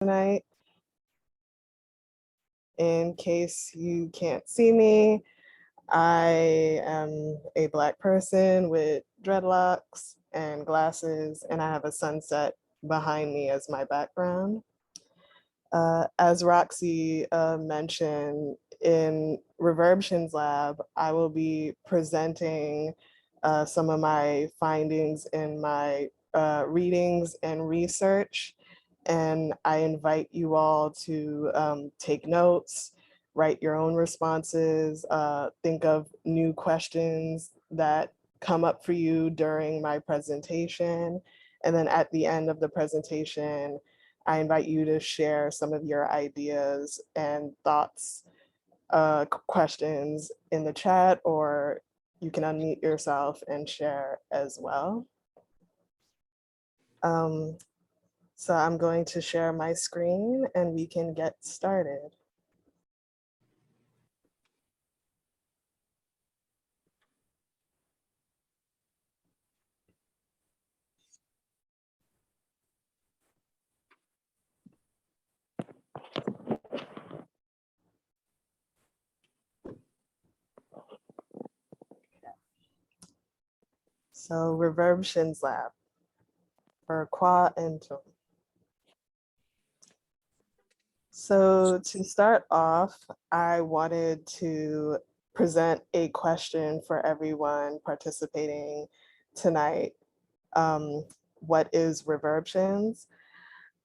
tonight. In case you can't see me, I am a Black person with dreadlocks and glasses, and I have a sunset behind me as my background. As Roxy mentioned, in Reverbtions Lab, I will be presenting some of my findings in my readings and research. And I invite you all to take notes, write your own responses, think of new questions that come up for you during my presentation. And then at the end of the presentation, I invite you to share some of your ideas and thoughts, questions in the chat, or you can unmute yourself and share as well. So I'm going to share my screen and we can get started. So Reverbtions Lab for KwaNTum. So to start off, I wanted to present a question for everyone participating tonight. What is reverbtions?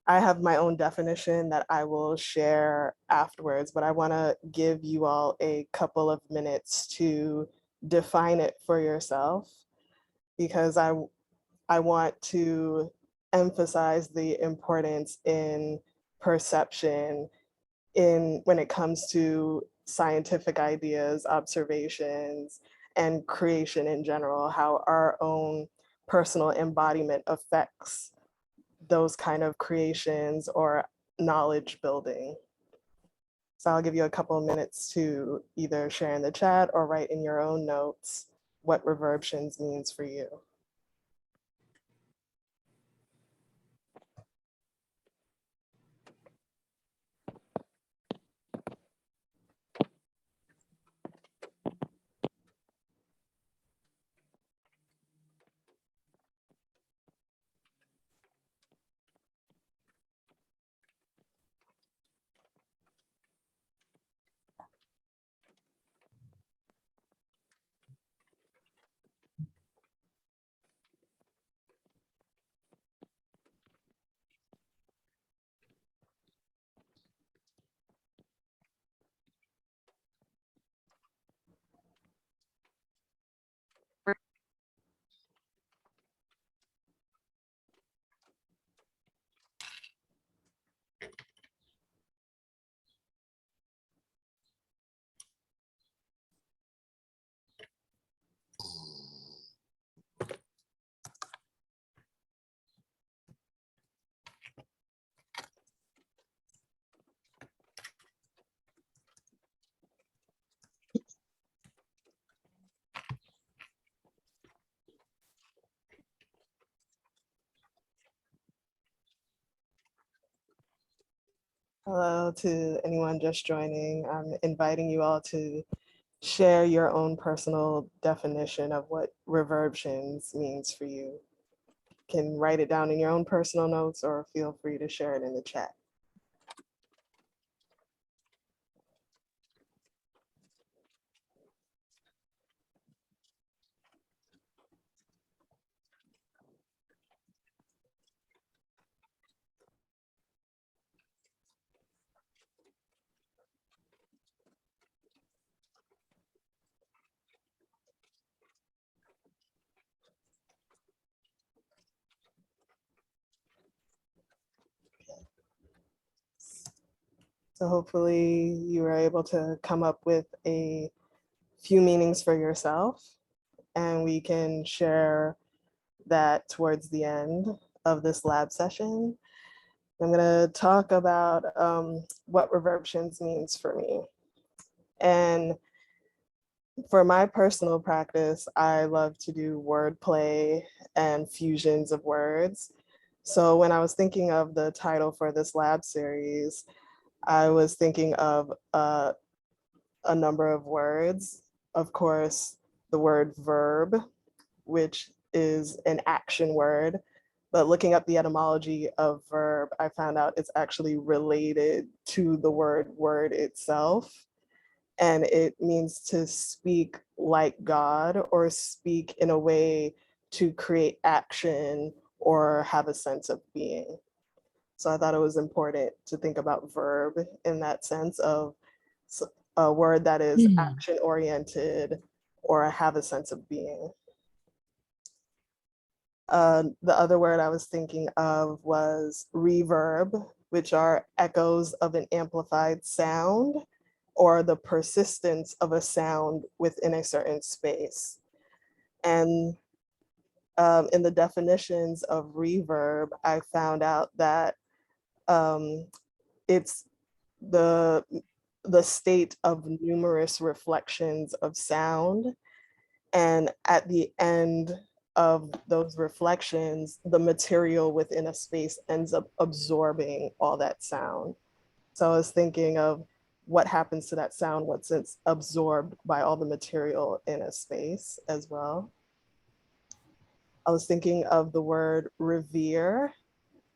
I have my own definition that I will share afterwards, but I want to give you all a couple of minutes to define it for yourself, because I want to emphasize the importance in perception when it comes to scientific ideas, observations, and creation in general, how our own personal embodiment affects those kind of creations or knowledge building. So I'll give you a couple of minutes to either share in the chat or write in your own notes what reverbtions means for you. Hello to anyone just joining. I'm inviting you all to share your own personal definition of what reverbtions means for you. You can write it down in your own personal notes or feel free to share it in the chat. So hopefully you were able to come up with a few meanings for yourself, and we can share that towards the end of this lab session. I'm gonna talk about what reverbtions means for me. And for my personal practice, I love to do wordplay and fusions of words. So when I was thinking of the title for this lab series, I was thinking of a number of words. Of course, the word verb, which is an action word, but looking up the etymology of verb, I found out it's actually related to the word itself. And it means to speak like God or speak in a way to create action or have a sense of being. So I thought it was important to think about verb in that sense of a word that is action oriented or have a sense of being. The other word I was thinking of was reverb, which are echoes of an amplified sound or the persistence of a sound within a certain space. And in the definitions of reverb, I found out that it's the state of numerous reflections of sound. And at the end of those reflections, the material within a space ends up absorbing all that sound. So I was thinking of what happens to that sound once it's absorbed by all the material in a space as well. I was thinking of the word revere,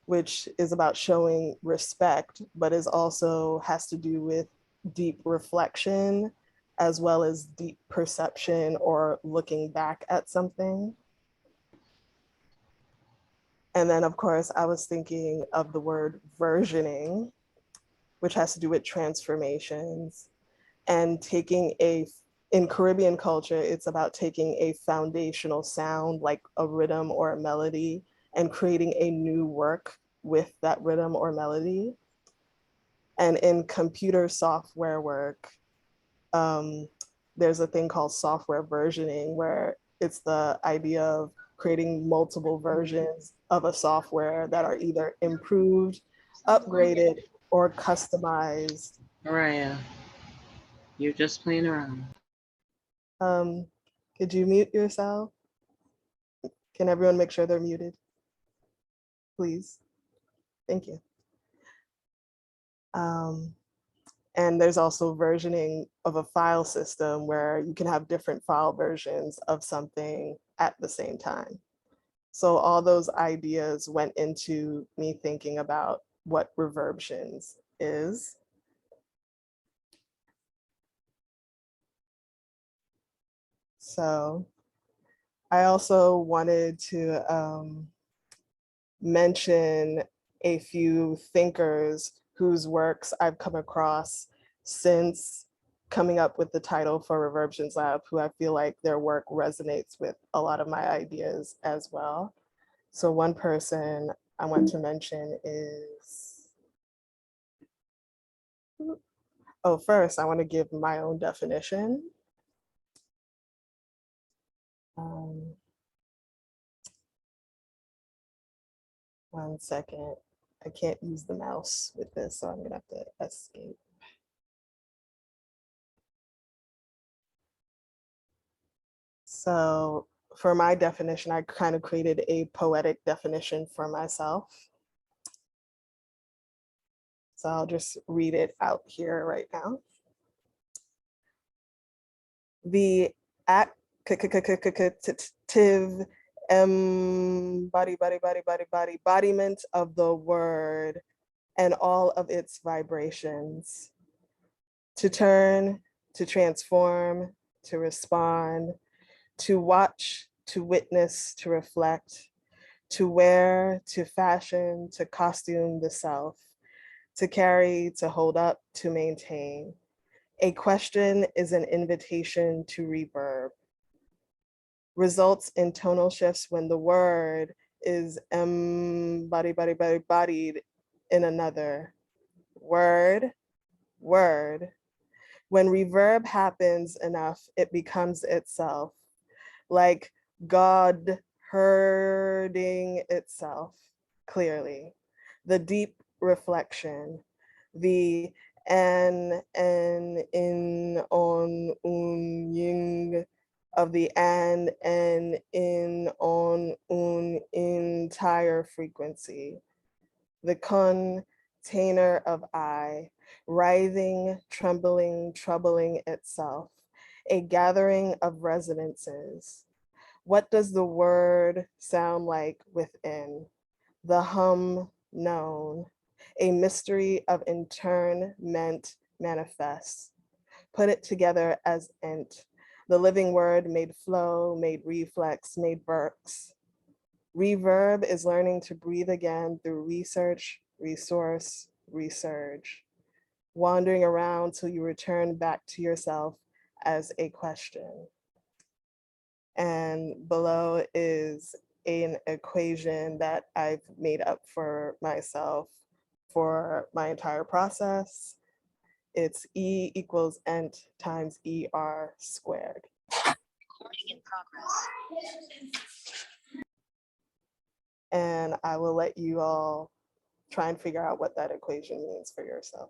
which is about showing respect, but is also has to do with deep reflection, as well as deep perception or looking back at something. And then of course, I was thinking of the word versioning, which has to do with transformations and taking in Caribbean culture, it's about taking a foundational sound like a rhythm or a melody and creating a new work with that rhythm or melody. And in computer software work, there's a thing called software versioning, where it's the idea of creating multiple versions of a software that are either improved, upgraded, or customized. Mariah, you're just playing around. Could you mute yourself? Can everyone make sure they're muted? Please. Thank you. And there's also versioning of a file system where you can have different file versions of something at the same time. So all those ideas went into me thinking about what reverbtions is. So I also wanted to mention a few thinkers whose works I've come across since coming up with the title for Reverbtions Lab, who I feel like their work resonates with a lot of my ideas as well. So one person I want to mention is, oh, first I want to give my own definition. One second, I can't use the mouse with this, so I'm gonna have to escape. So for my definition, I kind of created a poetic definition for myself. So I'll just read it out here right now. The active embodiment of the word and all of its vibrations. To turn, to transform, to respond, to watch, to witness, to reflect, to wear, to fashion, to costume the self, to carry, to hold up, to maintain. A question is an invitation to reverb. Results in tonal shifts when the word is embodied in another. Word. When reverb happens enough, it becomes itself, like God herding itself clearly. The deep reflection, the en, in, on, ying of the and, in, on, un, entire frequency, the container of I, writhing, trembling, troubling itself, a gathering of resonances. What does the word sound like within? The hum known, a mystery of in turn meant manifest. Put it together as ent, the living word made flow, made reflex, made burks. ReVerb is learning to breathe again through research, resource, resurge, wandering around till you return back to yourself as a question. And below is an equation that I've made up for myself for my entire process. It's E equals ent times ER squared. Recording in progress. And I will let you all try and figure out what that equation means for yourself.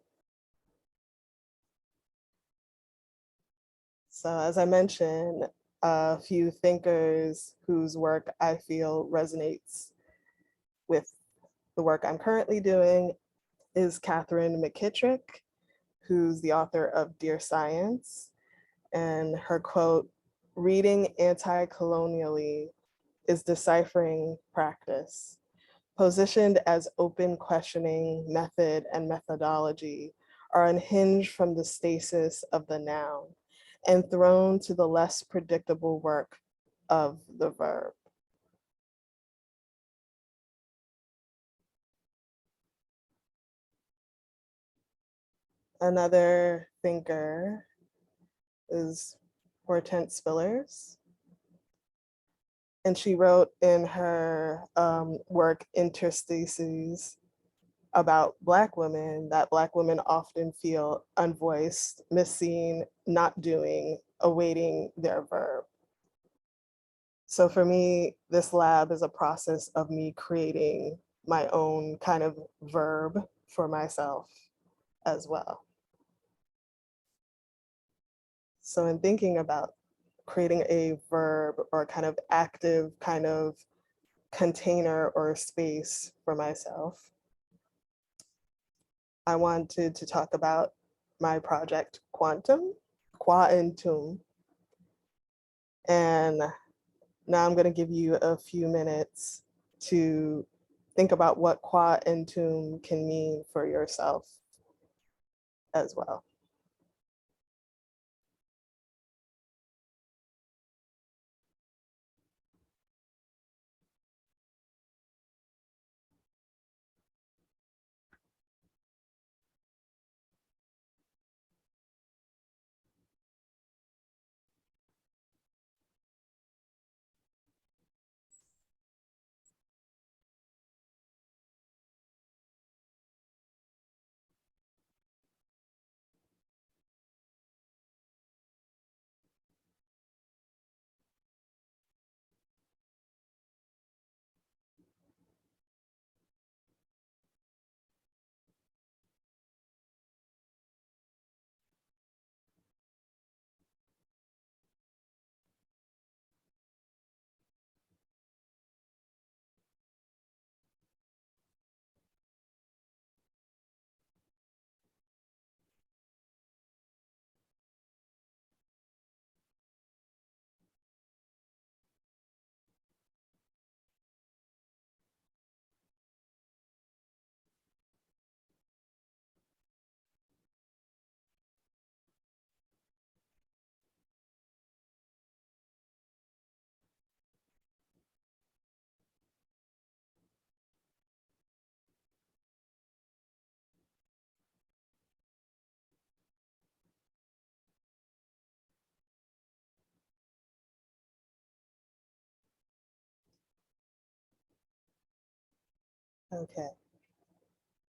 So as I mentioned, a few thinkers whose work I feel resonates with the work I'm currently doing is Catherine McKittrick, who's the author of Dear Science. And her quote, "Reading anti-colonially is deciphering practice. Positioned as open questioning, method, and methodology are unhinged from the stasis of the noun and thrown to the less predictable work of the verb." Another thinker is Hortense Spillers. And she wrote in her work Interstices about Black women that Black women often feel unvoiced, misseen, not doing, awaiting their verb. So for me, this lab is a process of me creating my own kind of verb for myself as well. So in thinking about creating a verb or kind of active kind of container or space for myself, I wanted to talk about my project KwaNTum. And now I'm going to give you a few minutes to think about what KwaNTum can mean for yourself as well. Okay.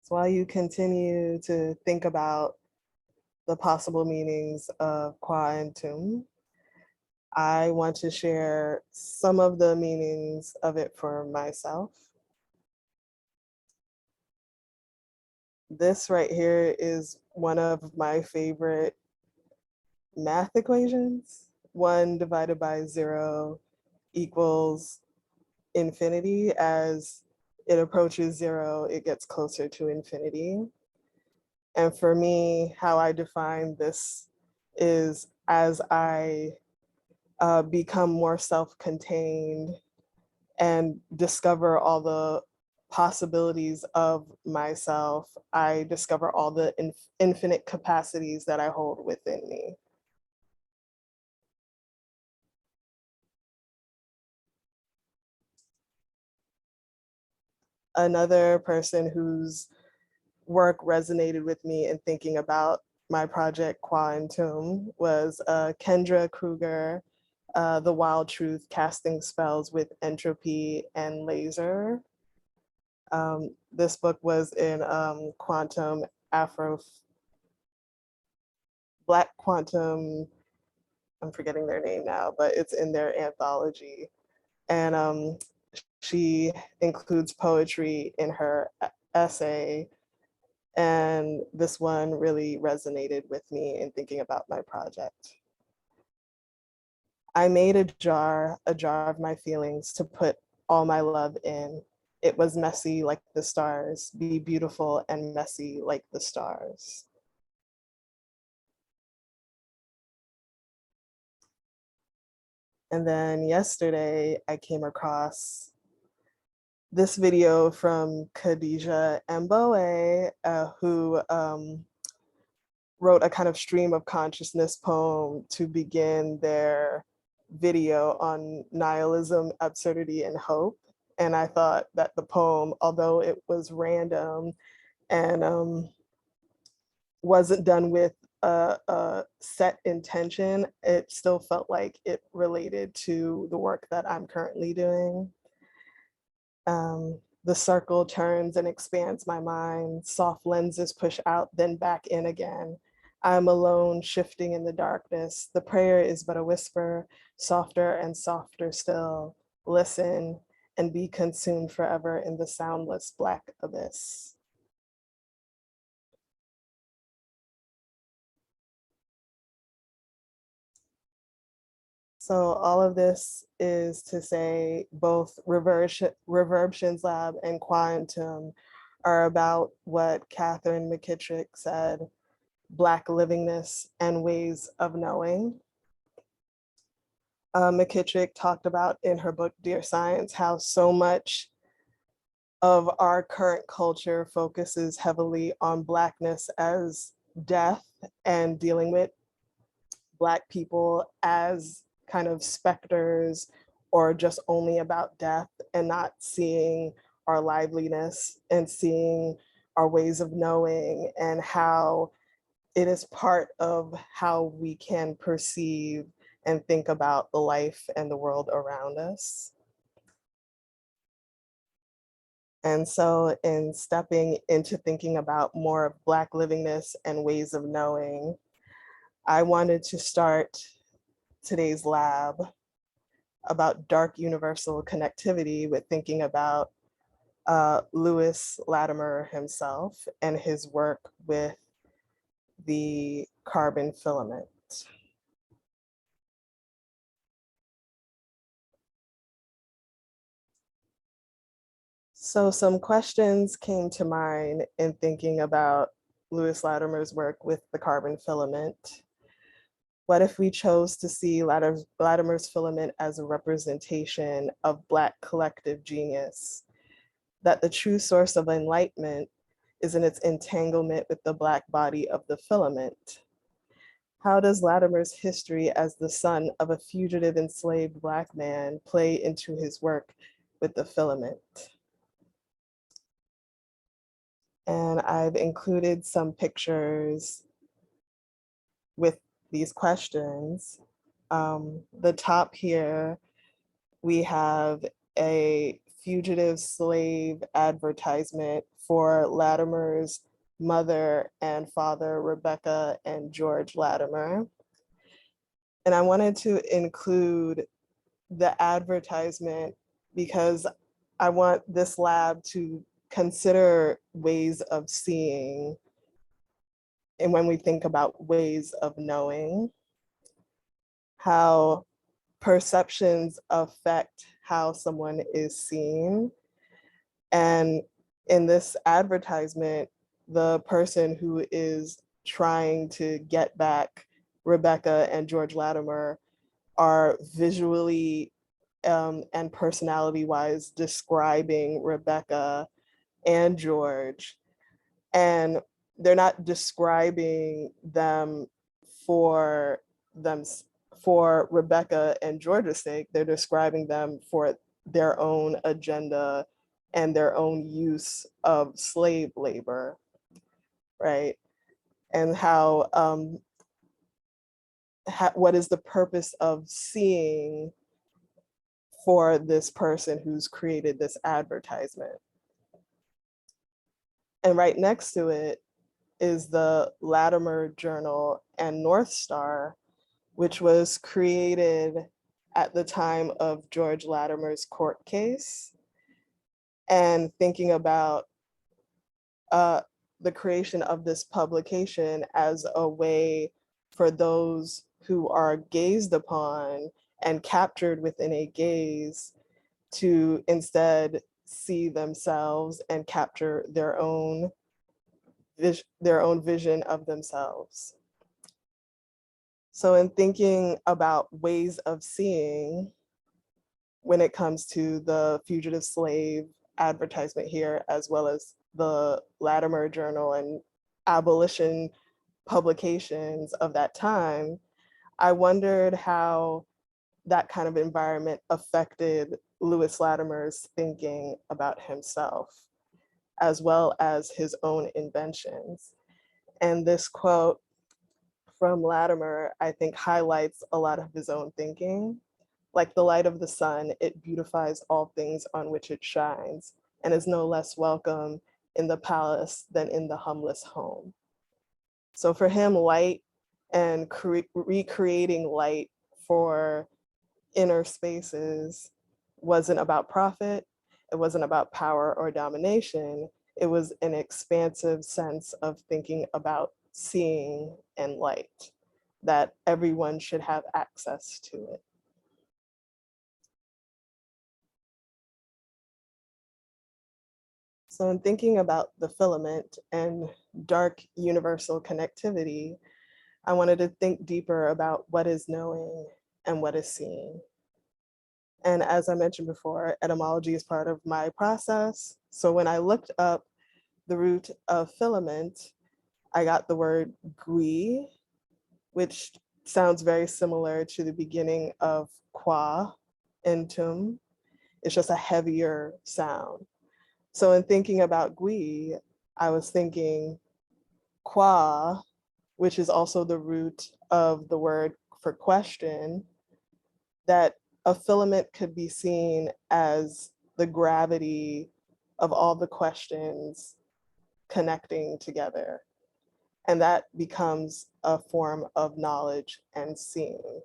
So while you continue to think about the possible meanings of KwaNTum, I want to share some of the meanings of it for myself. This right here is one of my favorite math equations. 1 divided by 0 equals infinity. As it approaches 0, it gets closer to infinity. And for me, how I define this is as I become more self-contained and discover all the possibilities of myself, I discover all the infinite capacities that I hold within me. Another person whose work resonated with me in thinking about my project KwaNTum was Kendra Kruger, The Wild Truth, Casting Spells with Entropy and Laser. This book was in KwaNTum Black Quantum, I'm forgetting their name now, but it's in their anthology. And she includes poetry in her essay. And this one really resonated with me in thinking about my project. I made a jar of my feelings to put all my love in. It was messy like the stars, be beautiful and messy like the stars. And then yesterday I came across this video from Khadija Mbowe, who wrote a kind of stream of consciousness poem to begin their video on nihilism, absurdity, and hope. And I thought that the poem, although it was random and wasn't done with a set intention, it still felt like it related to the work that I'm currently doing. The circle turns and expands my mind. Soft lenses push out, then back in again. I'm alone, shifting in the darkness. The prayer is but a whisper, softer and softer still. Listen and be consumed forever in the soundless black abyss. So all of this is to say both Reverb Lab and KwaNTum are about what Catherine McKittrick said, Black livingness and ways of knowing. McKittrick talked about in her book, Dear Science, how so much of our current culture focuses heavily on Blackness as death and dealing with Black people as kind of specters or just only about death, and not seeing our liveliness and seeing our ways of knowing and how it is part of how we can perceive and think about the life and the world around us. And so in stepping into thinking about more of Black livingness and ways of knowing, I wanted to start today's lab about dark universal connectivity with thinking about Lewis Latimer himself and his work with the carbon filament. So some questions came to mind in thinking about Lewis Latimer's work with the carbon filament. What if we chose to see Latimer's filament as a representation of Black collective genius? That the true source of enlightenment is in its entanglement with the Black body of the filament. How does Latimer's history as the son of a fugitive enslaved Black man play into his work with the filament? And I've included some pictures with these questions. The top here, we have a fugitive slave advertisement for Latimer's mother and father, Rebecca and George Latimer. And I wanted to include the advertisement because I want this lab to consider ways of seeing, and when we think about ways of knowing. how perceptions affect how someone is seen. And in this advertisement, the person who is trying to get back Rebecca and George Latimer are visually and personality-wise describing Rebecca and George. And they're not describing them for them for Rebecca and George's sake. They're describing them for their own agenda and their own use of slave labor, right? And how what is the purpose of seeing for this person who's created this advertisement? And right next to it is the Latimer Journal and North Star, which was created at the time of George Latimer's court case. And thinking about the creation of this publication as a way for those who are gazed upon and captured within a gaze to instead see themselves and capture their own vision of themselves. So in thinking about ways of seeing, when it comes to the fugitive slave advertisement here, as well as the Latimer Journal and abolition publications of that time, I wondered how that kind of environment affected Lewis Latimer's thinking about himself, as well as his own inventions. And this quote from Latimer, I think, highlights a lot of his own thinking. Like the light of the sun, it beautifies all things on which it shines, and is no less welcome in the palace than in the humblest home. So for him, light and recreating light for inner spaces wasn't about profit, it wasn't about power or domination, it was an expansive sense of thinking about seeing and light, that everyone should have access to it. So in thinking about the filament and dark universal connectivity, I wanted to think deeper about what is knowing and what is seeing. And as I mentioned before, etymology is part of my process. So when I looked up the root of filament, I got the word gui, which sounds very similar to the beginning of KwaNTum. It's just a heavier sound. So in thinking about gui, I was thinking kwa, which is also the root of the word for question, that a filament could be seen as the gravity of all the questions connecting together. And that becomes a form of knowledge and seeing.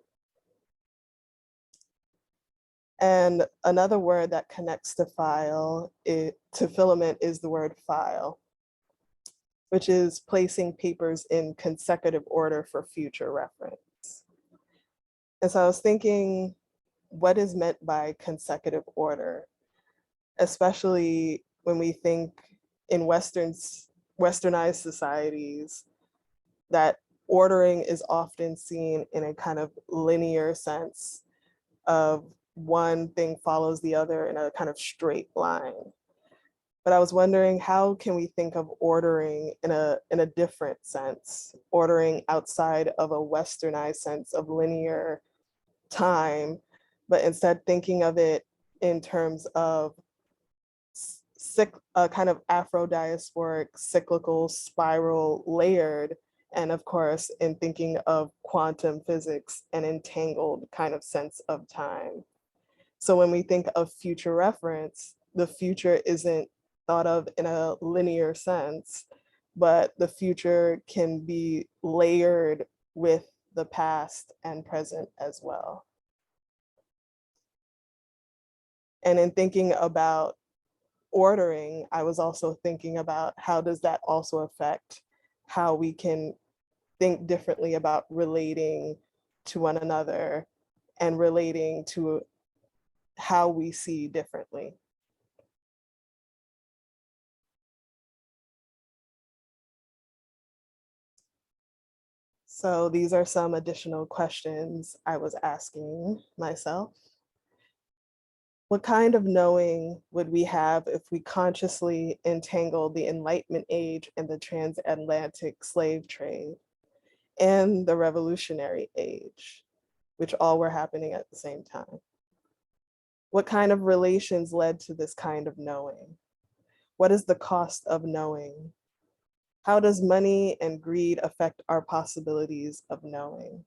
And another word that connects to to filament is the word file, which is placing papers in consecutive order for future reference. And so I was thinking, what is meant by consecutive order, especially when we think in westernized societies that ordering is often seen in a kind of linear sense of one thing follows the other in a kind of straight line. But I was wondering, how can we think of ordering in a different sense, ordering outside of a westernized sense of linear time, but instead thinking of it in terms of a kind of Afro-diasporic, cyclical, spiral, layered, and of course, in thinking of quantum physics, an entangled kind of sense of time. So when we think of future reference, the future isn't thought of in a linear sense, but the future can be layered with the past and present as well. And in thinking about ordering, I was also thinking about how does that also affect how we can think differently about relating to one another and relating to how we see differently. So these are some additional questions I was asking myself. What kind of knowing would we have if we consciously entangled the Enlightenment age and the transatlantic slave trade and the Revolutionary age, which all were happening at the same time? What kind of relations led to this kind of knowing? What is the cost of knowing? How does money and greed affect our possibilities of knowing?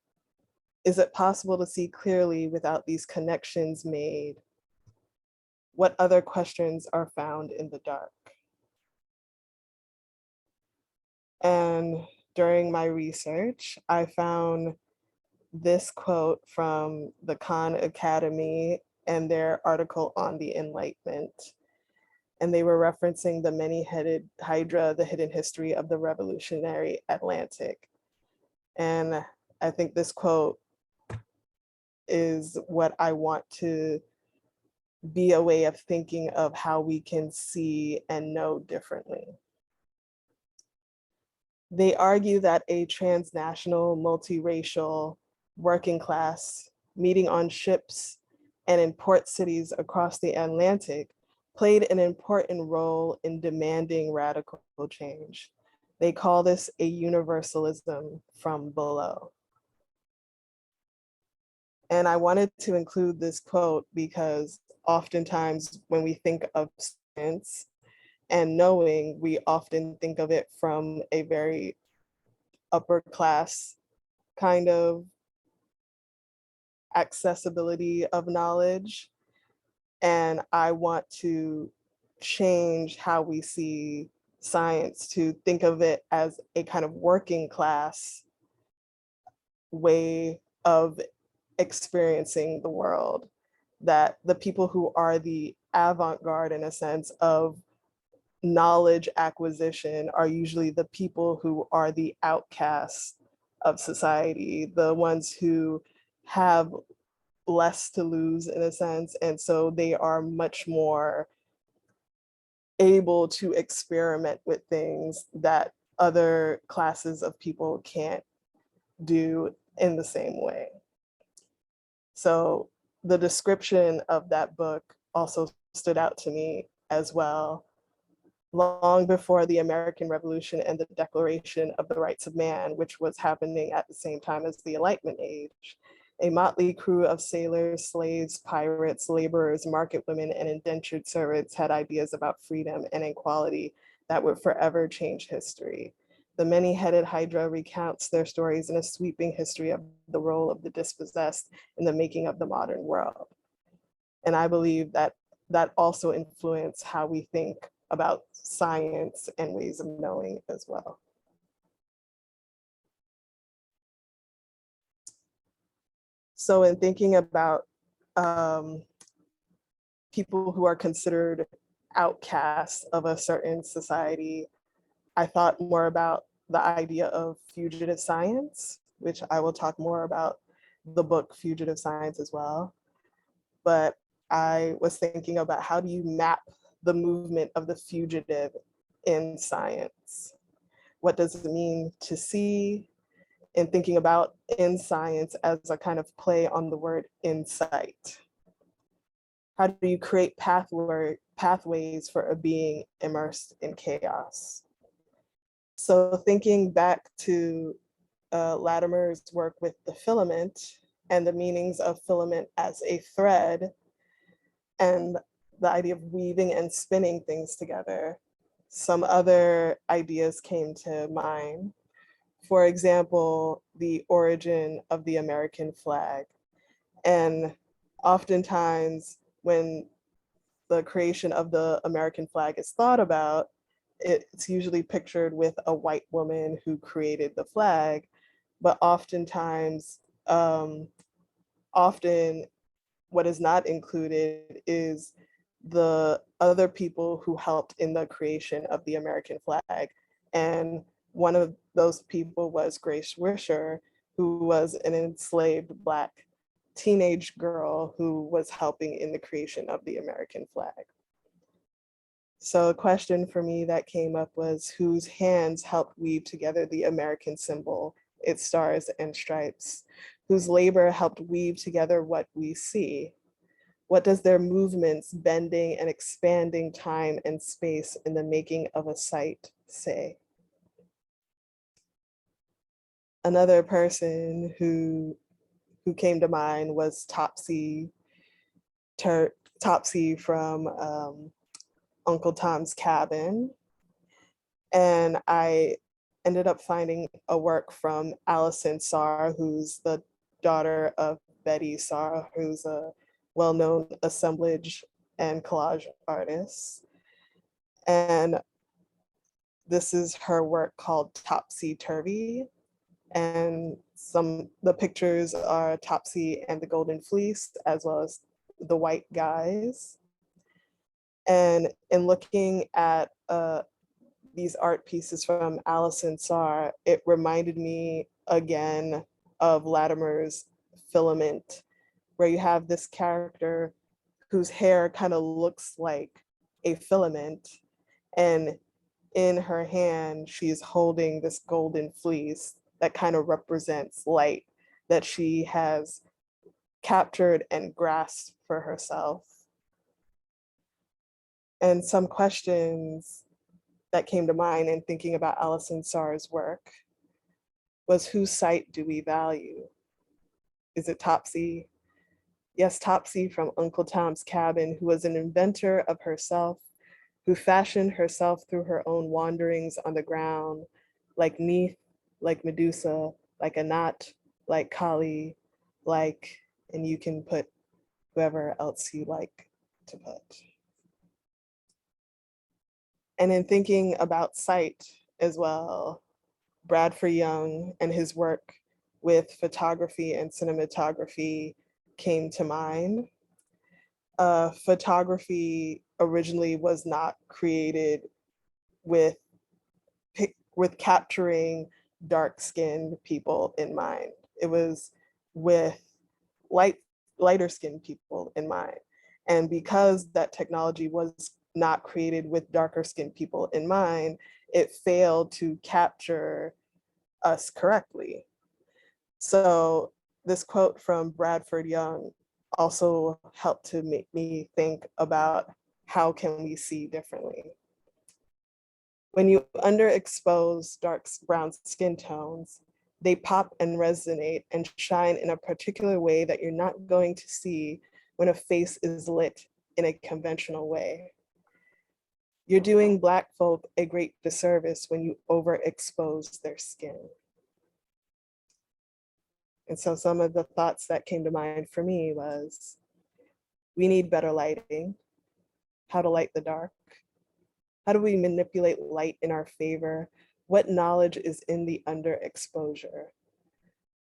Is it possible to see clearly without these connections made? What other questions are found in the dark? And during my research, I found this quote from the Khan Academy and their article on the Enlightenment. And they were referencing the many-headed Hydra, the hidden history of the revolutionary Atlantic. And I think this quote is what I want to be a way of thinking of how we can see and know differently. They argue that a transnational, multiracial, working class meeting on ships and in port cities across the Atlantic played an important role in demanding radical change. They call this a universalism from below. And I wanted to include this quote because oftentimes when we think of science and knowing, we often think of it from a very upper class kind of accessibility of knowledge. And I want to change how we see science to think of it as a kind of working class way of experiencing the world, that the people who are the avant-garde in a sense of knowledge acquisition are usually the people who are the outcasts of society, the ones who have less to lose in a sense. And so they are much more able to experiment with things that other classes of people can't do in the same way. So the description of that book also stood out to me as well. Long before the American Revolution and the Declaration of the Rights of Man, which was happening at the same time as the Enlightenment age, a motley crew of sailors, slaves, pirates, laborers, market women, and indentured servants had ideas about freedom and equality that would forever change history. The many-headed Hydra recounts their stories in a sweeping history of the role of the dispossessed in the making of the modern world. And I believe that that also influenced how we think about science and ways of knowing as well. So in thinking about people who are considered outcasts of a certain society, I thought more about the idea of fugitive science, which I will talk more about the book Fugitive Science as well. But I was thinking about how do you map the movement of the fugitive in science? What does it mean to see? And thinking about in science as a kind of play on the word insight. How do you create pathways for a being immersed in chaos? So thinking back to Latimer's work with the filament and the meanings of filament as a thread and the idea of weaving and spinning things together, some other ideas came to mind. For example, the origin of the American flag. And oftentimes when the creation of the American flag is thought about, it's usually pictured with a white woman who created the flag, but oftentimes, often what is not included is the other people who helped in the creation of the American flag. And one of those people was Grace Wisher, who was an enslaved Black teenage girl who was helping in the creation of the American flag. So a question for me that came up was, whose hands helped weave together the American symbol, its stars and stripes, whose labor helped weave together what we see? What does their movements, bending and expanding time and space in the making of a sight say? Another person who came to mind was Topsy from Uncle Tom's Cabin. And I ended up finding a work from Allison Sarr, who's the daughter of Betty Sarr, who's a well-known assemblage and collage artist. And this is her work called Topsy Turvy. And the pictures are Topsy and the Golden Fleece, as well as the white guys. And in looking at these art pieces from Allison Sarr, it reminded me again of Latimer's Filament, where you have this character whose hair kind of looks like a filament, and in her hand, she's holding this golden fleece that kind of represents light that she has captured and grasped for herself. And some questions that came to mind in thinking about Allison Sarr's work was, whose sight do we value? Is it Topsy? Yes, Topsy from Uncle Tom's Cabin, who was an inventor of herself, who fashioned herself through her own wanderings on the ground, like Neith, like Medusa, like Anat, like Kali, like, and you can put whoever else you like to put. And in thinking about sight as well, Bradford Young and his work with photography and cinematography came to mind. Photography originally was not created with capturing dark-skinned people in mind. It was with lighter-skinned people in mind. And because that technology was not created with darker-skinned people in mind, it failed to capture us correctly. So this quote from Bradford Young also helped to make me think about, how can we see differently? When you underexpose dark brown skin tones, they pop and resonate and shine in a particular way that you're not going to see when a face is lit in a conventional way. You're doing Black folk a great disservice when you overexpose their skin. And so some of the thoughts that came to mind for me was, we need better lighting, how to light the dark. How do we manipulate light in our favor? What knowledge is in the underexposure?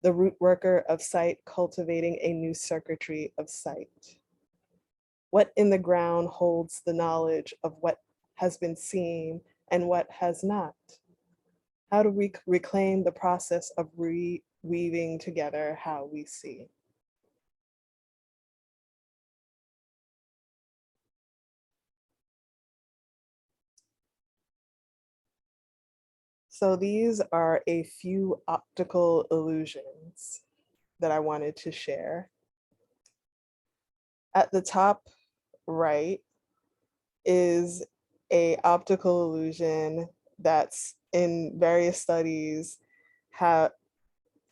The root worker of sight cultivating a new circuitry of sight. What in the ground holds the knowledge of what has been seen and what has not? How do we reclaim the process of weaving together how we see? So these are a few optical illusions that I wanted to share. At the top right is a optical illusion that's in various studies.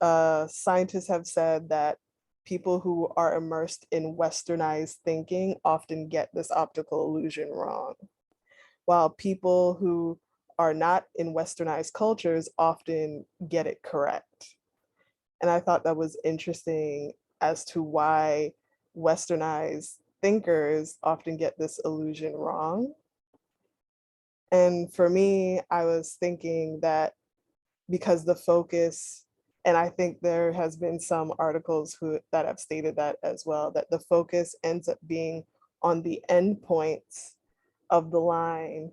Scientists have said that people who are immersed in westernized thinking often get this optical illusion wrong, while people who are not in westernized cultures often get it correct. And I thought that was interesting as to why westernized thinkers often get this illusion wrong. And for me, I was thinking that because the focus, and I think there has been some articles that have stated that as well, that the focus ends up being on the endpoints of the line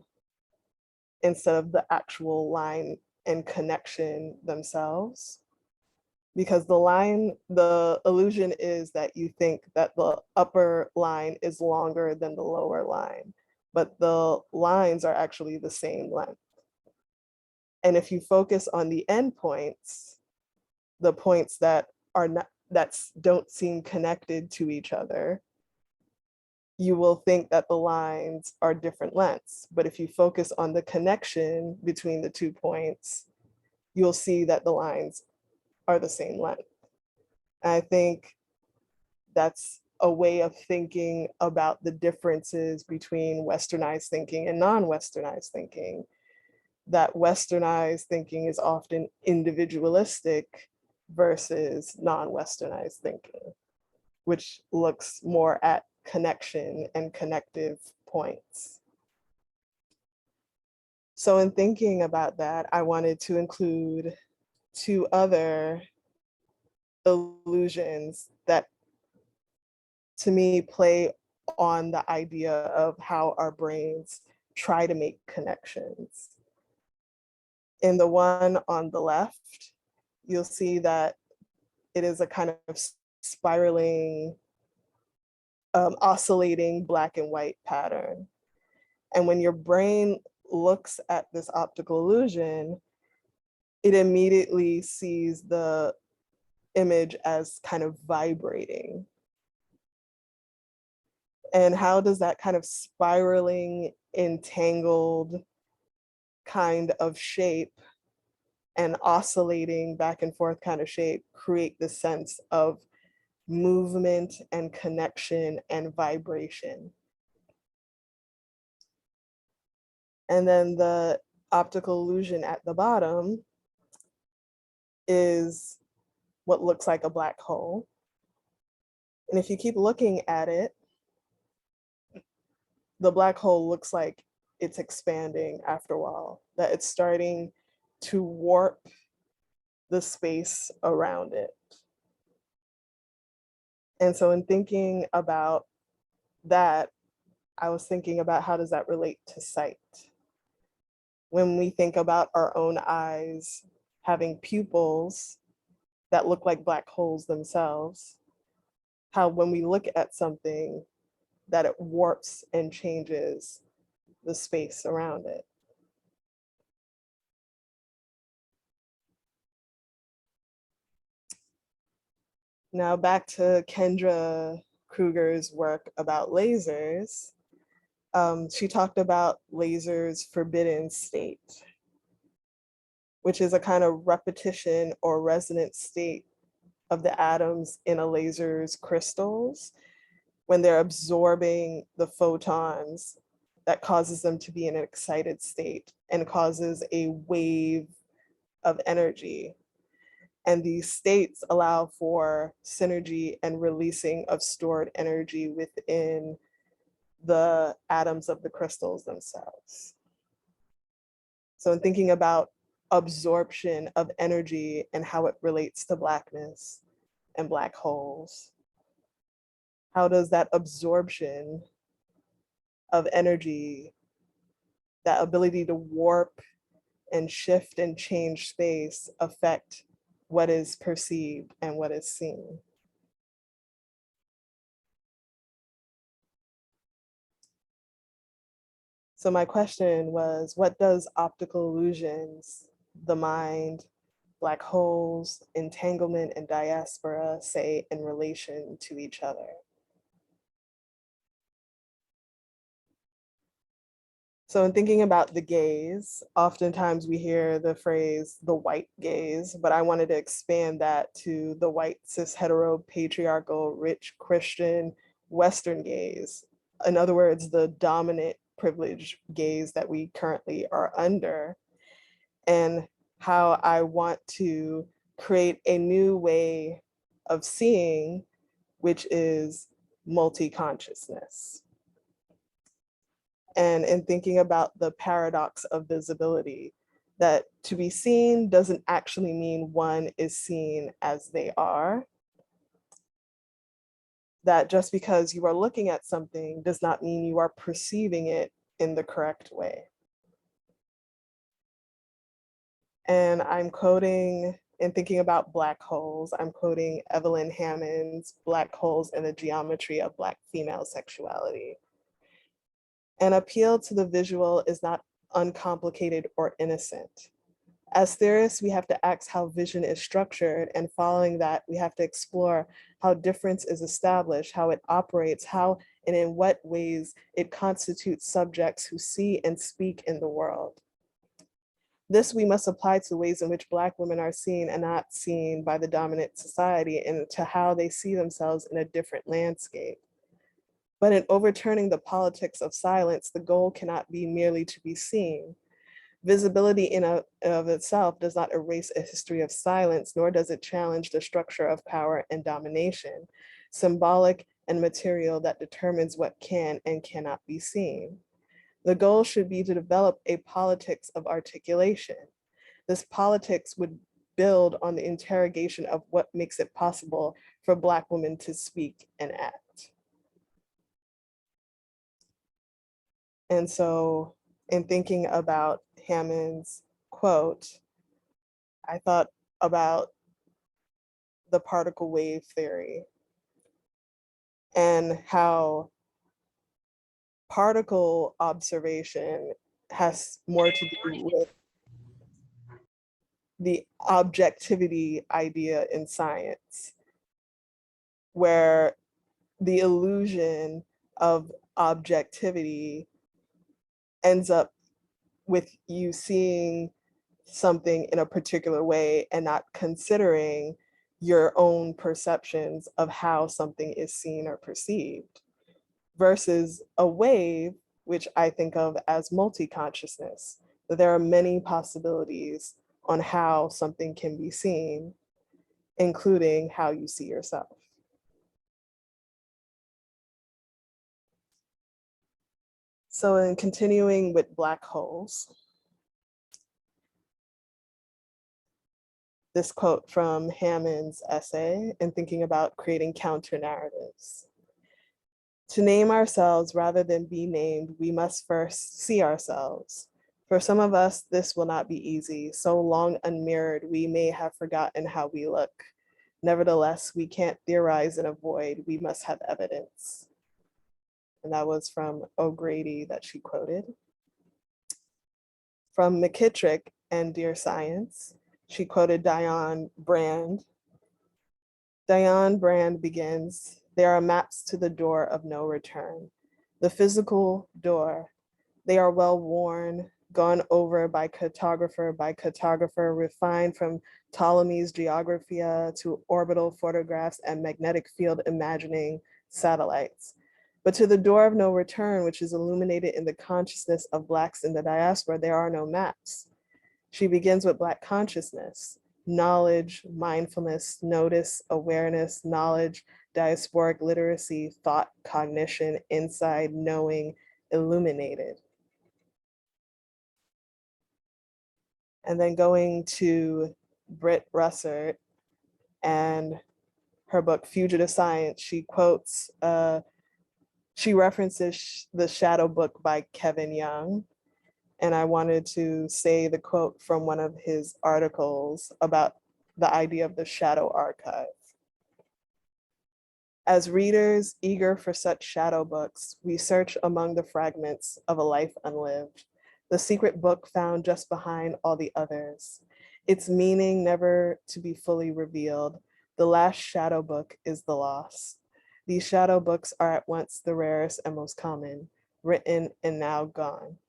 instead of the actual line and connection themselves. because the illusion is that you think that the upper line is longer than the lower line, but the lines are actually the same length. And if you focus on the endpoints, the points that are not, don't seem connected to each other, you will think that the lines are different lengths. But if you focus on the connection between the 2 points, you'll see that the lines are the same length. And I think that's a way of thinking about the differences between Westernized thinking and non-Westernized thinking. That Westernized thinking is often individualistic versus non-Westernized thinking, which looks more at connection and connective points. So in thinking about that, I wanted to include 2 other illusions that to me play on the idea of how our brains try to make connections. In the one on the left, you'll see that it is a kind of spiraling, oscillating black and white pattern. And when your brain looks at this optical illusion, it immediately sees the image as kind of vibrating. And how does that kind of spiraling, entangled kind of shape and oscillating back and forth kind of shape create the sense of movement and connection and vibration? And then the optical illusion at the bottom is what looks like a black hole. And if you keep looking at it, the black hole looks like it's expanding after a while, that it's starting to warp the space around it. And so in thinking about that, I was thinking about how does that relate to sight? When we think about our own eyes having pupils that look like black holes themselves, how when we look at something that it warps and changes the space around it. Now back to Kendra Kruger's work about lasers. She talked about lasers' forbidden state, which is a kind of repetition or resonant state of the atoms in a laser's crystals when they're absorbing the photons that causes them to be in an excited state and causes a wave of energy. And these states allow for synergy and releasing of stored energy within the atoms of the crystals themselves. So in thinking about absorption of energy and how it relates to blackness and black holes, how does that absorption of energy, that ability to warp and shift and change space, affect what is perceived and what is seen? So my question was, what does optical illusions, the mind, black holes, entanglement, and diaspora say in relation to each other? So in thinking about the gaze, oftentimes we hear the phrase, the white gaze, but I wanted to expand that to the white, cis, hetero, patriarchal, rich, Christian, Western gaze. In other words, the dominant privileged gaze that we currently are under, and how I want to create a new way of seeing, which is multi-consciousness. And in thinking about the paradox of visibility, that to be seen doesn't actually mean one is seen as they are. That just because you are looking at something does not mean you are perceiving it in the correct way. And I'm quoting in thinking about black holes, I'm quoting Evelyn Hammond's Black Holes and the Geometry of Black Female Sexuality. An appeal to the visual is not uncomplicated or innocent. As theorists, we have to ask how vision is structured, and following that, we have to explore how difference is established, how it operates, how and in what ways it constitutes subjects who see and speak in the world. This we must apply to ways in which Black women are seen and not seen by the dominant society, and to how they see themselves in a different landscape. But in overturning the politics of silence, the goal cannot be merely to be seen. Visibility in of itself does not erase a history of silence, nor does it challenge the structure of power and domination, symbolic and material, that determines what can and cannot be seen. The goal should be to develop a politics of articulation. This politics would build on the interrogation of what makes it possible for Black women to speak and act. And so in thinking about Hammond's quote, I thought about the particle wave theory and how particle observation has more to do with the objectivity idea in science, where the illusion of objectivity ends up with you seeing something in a particular way and not considering your own perceptions of how something is seen or perceived, versus a wave, which I think of as multi-consciousness, that there are many possibilities on how something can be seen, including how you see yourself. So in continuing with Black holes, this quote from Hammond's essay in thinking about creating counter narratives. To name ourselves rather than be named, we must first see ourselves. For some of us, this will not be easy. So long unmirrored, we may have forgotten how we look. Nevertheless, we can't theorize and avoid, we must have evidence. And that was from O'Grady that she quoted. From McKittrick and Dear Science, she quoted Diane Brand. Diane Brand begins, "There are maps to the door of no return. The physical door. They are well worn, gone over by cartographer, refined from Ptolemy's Geographia to orbital photographs and magnetic field imagining satellites. But to the door of no return, which is illuminated in the consciousness of Blacks in the diaspora, there are no maps." She begins with Black consciousness, knowledge, mindfulness, notice, awareness, knowledge, diasporic literacy, thought, cognition, insight, knowing, illuminated. And then going to Britt Russert and her book, Fugitive Science, she quotes, she references the Shadow book by Kevin Young. And I wanted to say the quote from one of his articles about the idea of the shadow archive. As readers eager for such shadow books, we search among the fragments of a life unlived, the secret book found just behind all the others, its meaning never to be fully revealed. The last shadow book is the loss. These shadow books are at once the rarest and most common, written and now gone.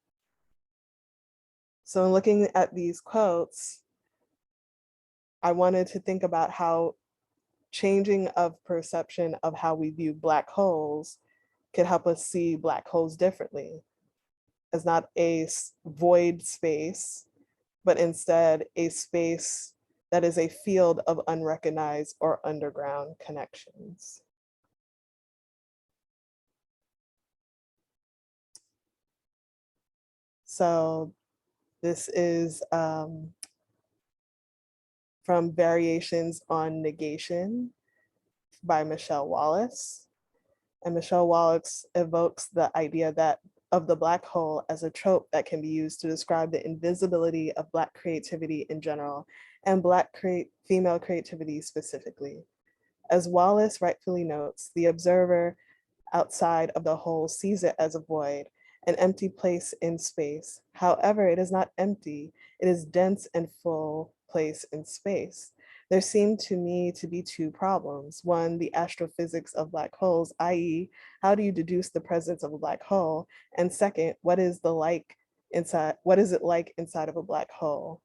So in looking at these quotes, I wanted to think about how changing of perception of how we view Black holes could help us see Black holes differently, as not a void space, but instead a space that is a field of unrecognized or underground connections. So this is from Variations on Negation by Michelle Wallace. And Michelle Wallace evokes the idea that of the Black hole as a trope that can be used to describe the invisibility of Black creativity in general, and Black female creativity specifically. As Wallace rightfully notes, the observer outside of the whole sees it as a void, an empty place in space. However, it is not empty, it is dense and full place in space. There seem to me to be two problems. One, the astrophysics of black holes, i.e., how do you deduce the presence of a black hole? And second, what is it like inside of a black hole?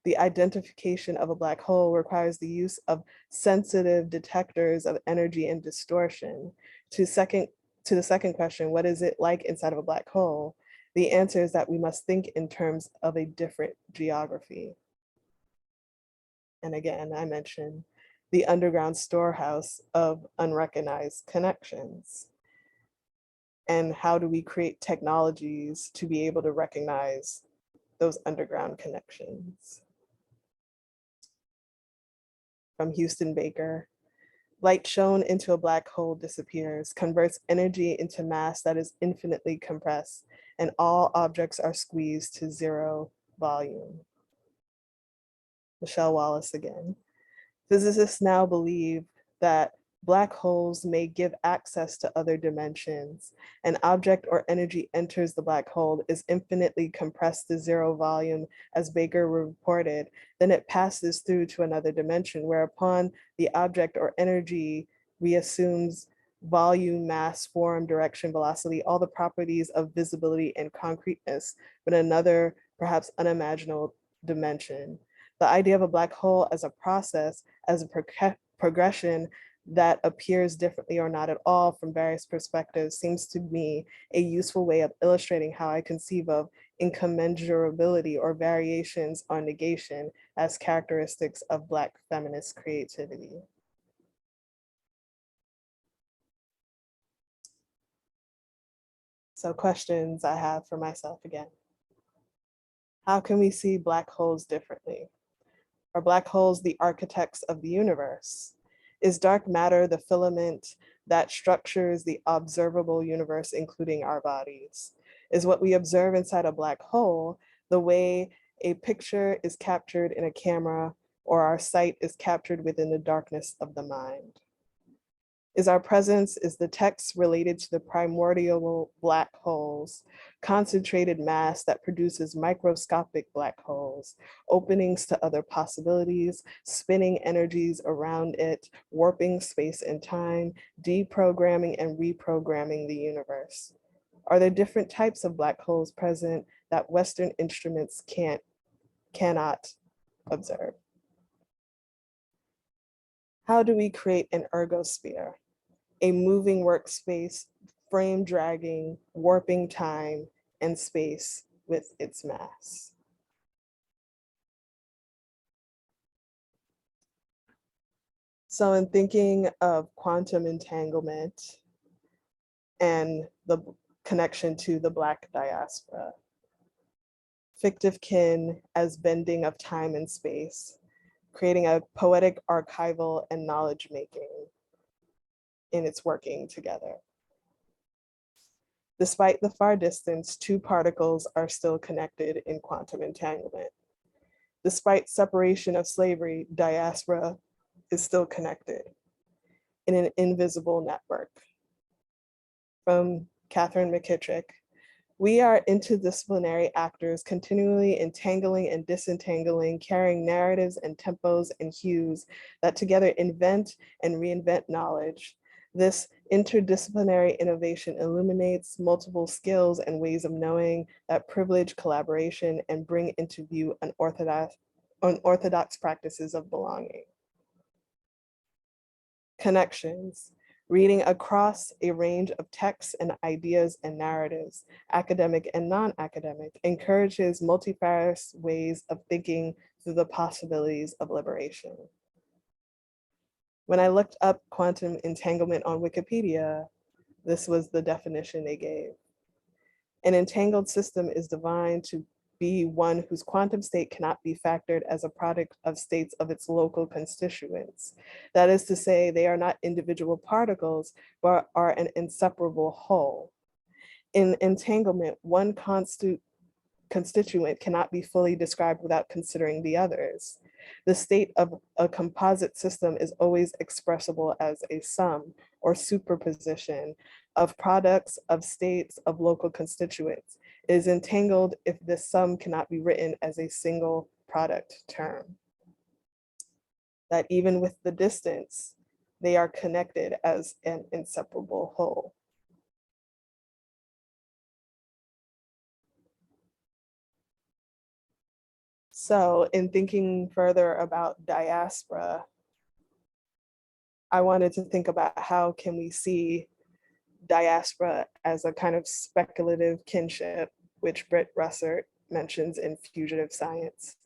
The identification of a black hole requires the use of sensitive detectors of energy and distortion. To the second question, what is it like inside of a black hole? The answer is that we must think in terms of a different geography. And again, I mentioned the underground storehouse of unrecognized connections. And how do we create technologies to be able to recognize those underground connections? From Houston Baker, light shown into a black hole disappears, converts energy into mass that is infinitely compressed, and all objects are squeezed to zero volume. Michelle Wallace again. Physicists now believe that black holes may give access to other dimensions. An object or energy enters the black hole, is infinitely compressed to zero volume, as Baker reported, then it passes through to another dimension, whereupon the object or energy reassumes volume, mass, form, direction, velocity, all the properties of visibility and concreteness, but another, perhaps unimaginable dimension. The idea of a black hole as a process, as a progression that appears differently or not at all from various perspectives seems to me a useful way of illustrating how I conceive of incommensurability or variations on negation as characteristics of Black feminist creativity. So questions I have for myself again. How can we see black holes differently? Are black holes the architects of the universe? Is dark matter the filament that structures the observable universe, including our bodies? Is what we observe inside a black hole the way a picture is captured in a camera or our sight is captured within the darkness of the mind? Is our presence, is the text related to the primordial black holes, concentrated mass that produces microscopic black holes, openings to other possibilities, spinning energies around it, warping space and time, deprogramming and reprogramming the universe? Are there different types of black holes present that Western instruments cannot observe? How do we create an ergosphere? A moving workspace, frame dragging, warping time and space with its mass. So in thinking of quantum entanglement and the connection to the Black diaspora, fictive kin as bending of time and space, creating a poetic archival and knowledge making in its working together. Despite the far distance, two particles are still connected in quantum entanglement. Despite separation of slavery, diaspora is still connected in an invisible network. From Catherine McKittrick, we are interdisciplinary actors continually entangling and disentangling, carrying narratives and tempos and hues that together invent and reinvent knowledge. This interdisciplinary innovation illuminates multiple skills and ways of knowing that privilege collaboration and bring into view unorthodox practices of belonging. Connections, reading across a range of texts and ideas and narratives, academic and non-academic, encourages multifarious ways of thinking through the possibilities of liberation. When I looked up quantum entanglement on Wikipedia, this was the definition they gave. An entangled system is defined to be one whose quantum state cannot be factored as a product of states of its local constituents. That is to say, they are not individual particles, but are an inseparable whole. In entanglement, one constituent cannot be fully described without considering the others. The state of a composite system is always expressible as a sum or superposition of products, of states, of local constituents. It is entangled if this sum cannot be written as a single product term. That even with the distance, they are connected as an inseparable whole. So in thinking further about diaspora, I wanted to think about how can we see diaspora as a kind of speculative kinship, which Britt Russert mentions in Fugitive Science,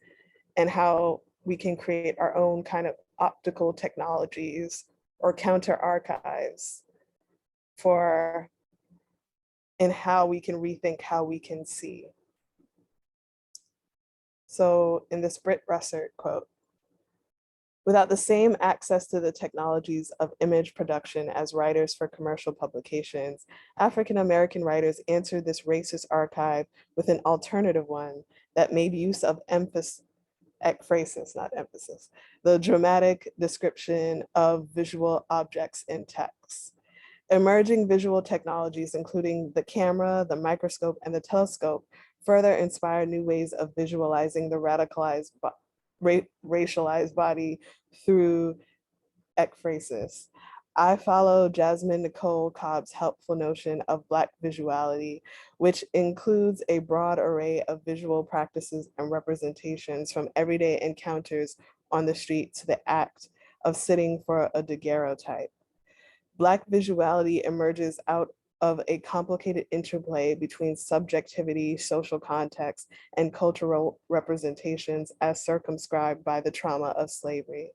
and how we can create our own kind of optical technologies or counter archives for, and how we can rethink how we can see. So in this Britt Russert quote, without the same access to the technologies of image production as writers for commercial publications, African-American writers answered this racist archive with an alternative one that made use of ekphrasis, not emphasis, the dramatic description of visual objects in text. Emerging visual technologies, including the camera, the microscope, and the telescope, further inspired new ways of visualizing the radicalized, racialized body through ekphrasis. I follow Jasmine Nicole Cobb's helpful notion of Black visuality, which includes a broad array of visual practices and representations from everyday encounters on the street to the act of sitting for a daguerreotype. Black visuality emerges out of a complicated interplay between subjectivity, social context, and cultural representations as circumscribed by the trauma of slavery.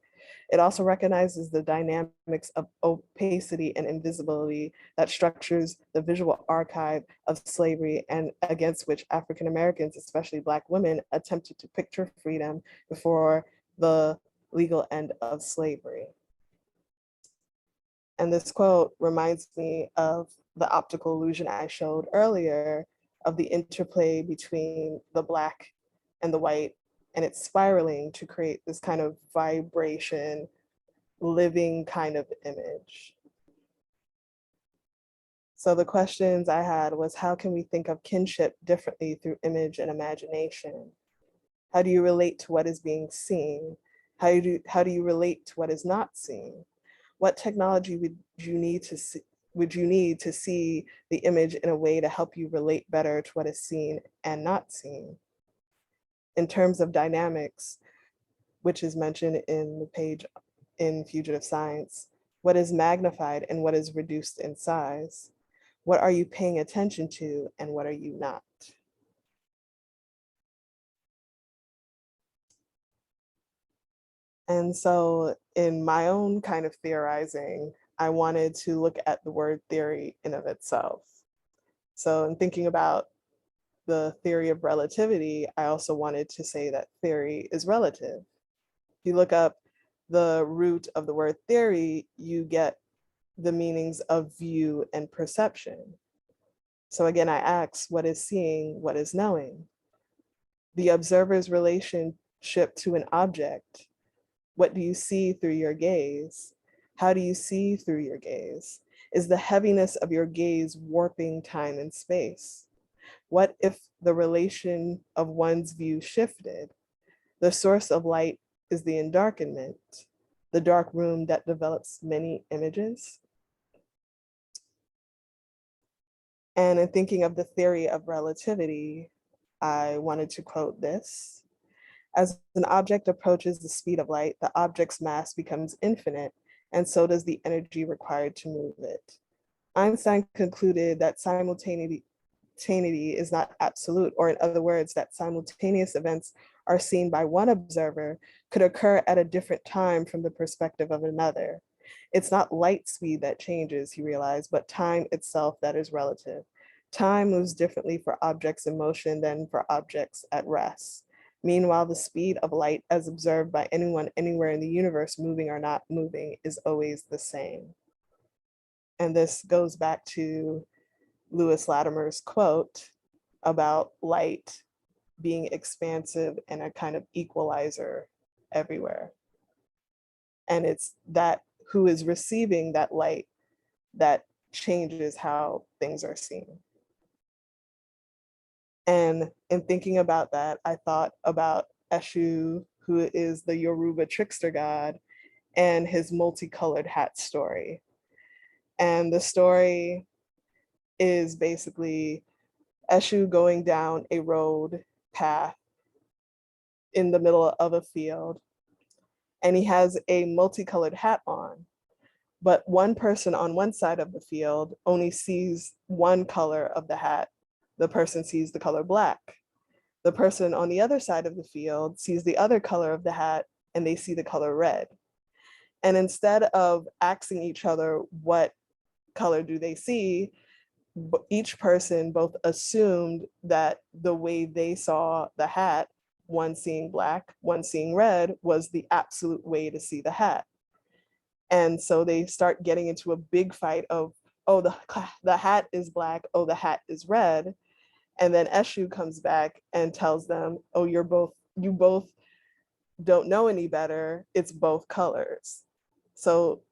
It also recognizes the dynamics of opacity and invisibility that structures the visual archive of slavery and against which African Americans, especially Black women, attempted to picture freedom before the legal end of slavery. And this quote reminds me of the optical illusion I showed earlier of the interplay between the Black and the white, and it's spiraling to create this kind of vibration, living kind of image. So the questions I had was, how can we think of kinship differently through image and imagination? How do you relate to what is being seen? How do you relate to what is not seen? What technology would you need to see the image in a way to help you relate better to what is seen and not seen? In terms of dynamics, which is mentioned in the page in Fugitive Science, what is magnified and what is reduced in size? What are you paying attention to and what are you not? And so in my own kind of theorizing, I wanted to look at the word theory in of itself. So in thinking about the theory of relativity, I also wanted to say that theory is relative. If you look up the root of the word theory, you get the meanings of view and perception. So again, I ask, what is seeing, what is knowing? The observer's relationship to an object. What do you see through your gaze? How do you see through your gaze? Is the heaviness of your gaze warping time and space? What if the relation of one's view shifted? The source of light is the endarkenment, the dark room that develops many images. And in thinking of the theory of relativity, I wanted to quote this. As an object approaches the speed of light, the object's mass becomes infinite, and so does the energy required to move it. Einstein concluded that simultaneity is not absolute, or in other words, that simultaneous events are seen by one observer could occur at a different time from the perspective of another. It's not light speed that changes, he realized, but time itself that is relative. Time moves differently for objects in motion than for objects at rest. Meanwhile, the speed of light as observed by anyone anywhere in the universe, moving or not moving, is always the same. And this goes back to Lewis Latimer's quote about light being expansive and a kind of equalizer everywhere. And it's that who is receiving that light that changes how things are seen. And in thinking about that, I thought about Eshu, who is the Yoruba trickster god, and his multicolored hat story. And the story is basically Eshu going down a road path in the middle of a field, and he has a multicolored hat on. But one person on one side of the field only sees one color of the hat. The person sees the color black. The person on the other side of the field sees the other color of the hat and they see the color red. And instead of asking each other what color do they see, each person both assumed that the way they saw the hat, one seeing black, one seeing red, was the absolute way to see the hat. And so they start getting into a big fight of, oh, the hat is black, oh, the hat is red. And then Eshu comes back and tells them, oh, you both don't know any better, it's both colors. So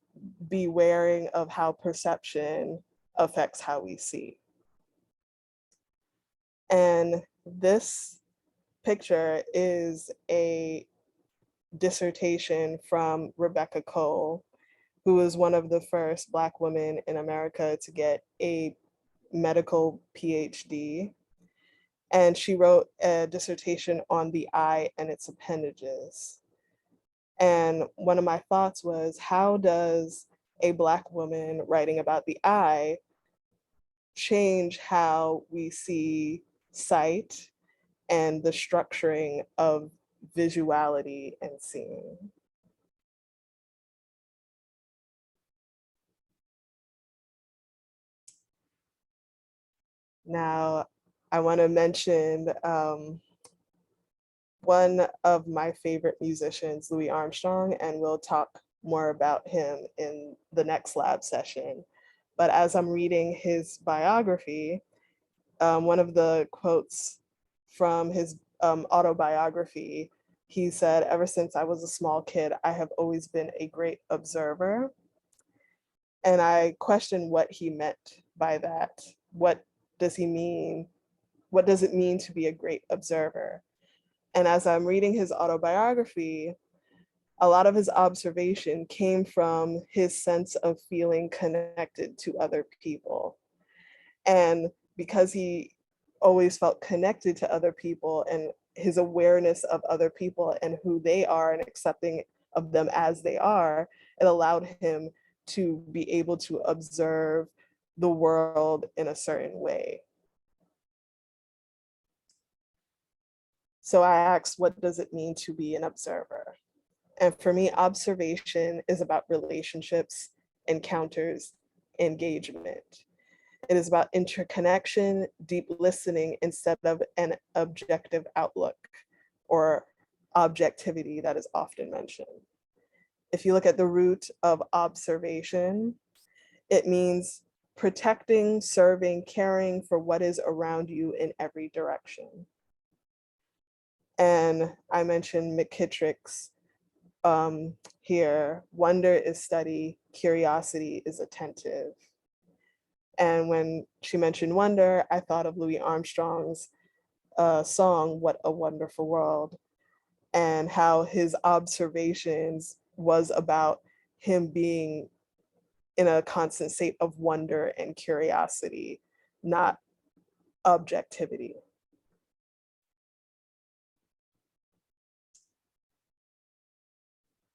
be wary of how perception affects how we see. And this picture is a dissertation from Rebecca Cole, who was one of the first Black women in America to get a medical PhD. And she wrote a dissertation on the eye and its appendages. And one of my thoughts was, how does a Black woman writing about the eye change how we see sight and the structuring of visuality and seeing? Now, I want to mention one of my favorite musicians, Louis Armstrong, and we'll talk more about him in the next lab session. But as I'm reading his biography, one of the quotes from his autobiography, he said, "Ever since I was a small kid, I have always been a great observer." And I questioned what he meant by that. What does he mean? What does it mean to be a great observer? And as I'm reading his autobiography, a lot of his observation came from his sense of feeling connected to other people. And because he always felt connected to other people and his awareness of other people and who they are and accepting of them as they are, it allowed him to be able to observe the world in a certain way. So I asked, what does it mean to be an observer? And for me, observation is about relationships, encounters, engagement. It is about interconnection, deep listening instead of an objective outlook or objectivity that is often mentioned. If you look at the root of observation, it means protecting, serving, caring for what is around you in every direction. And I mentioned McKittrick's here, wonder is study, curiosity is attentive. And when she mentioned wonder, I thought of Louis Armstrong's song, What a Wonderful World, and how his observations was about him being in a constant state of wonder and curiosity, not objectivity.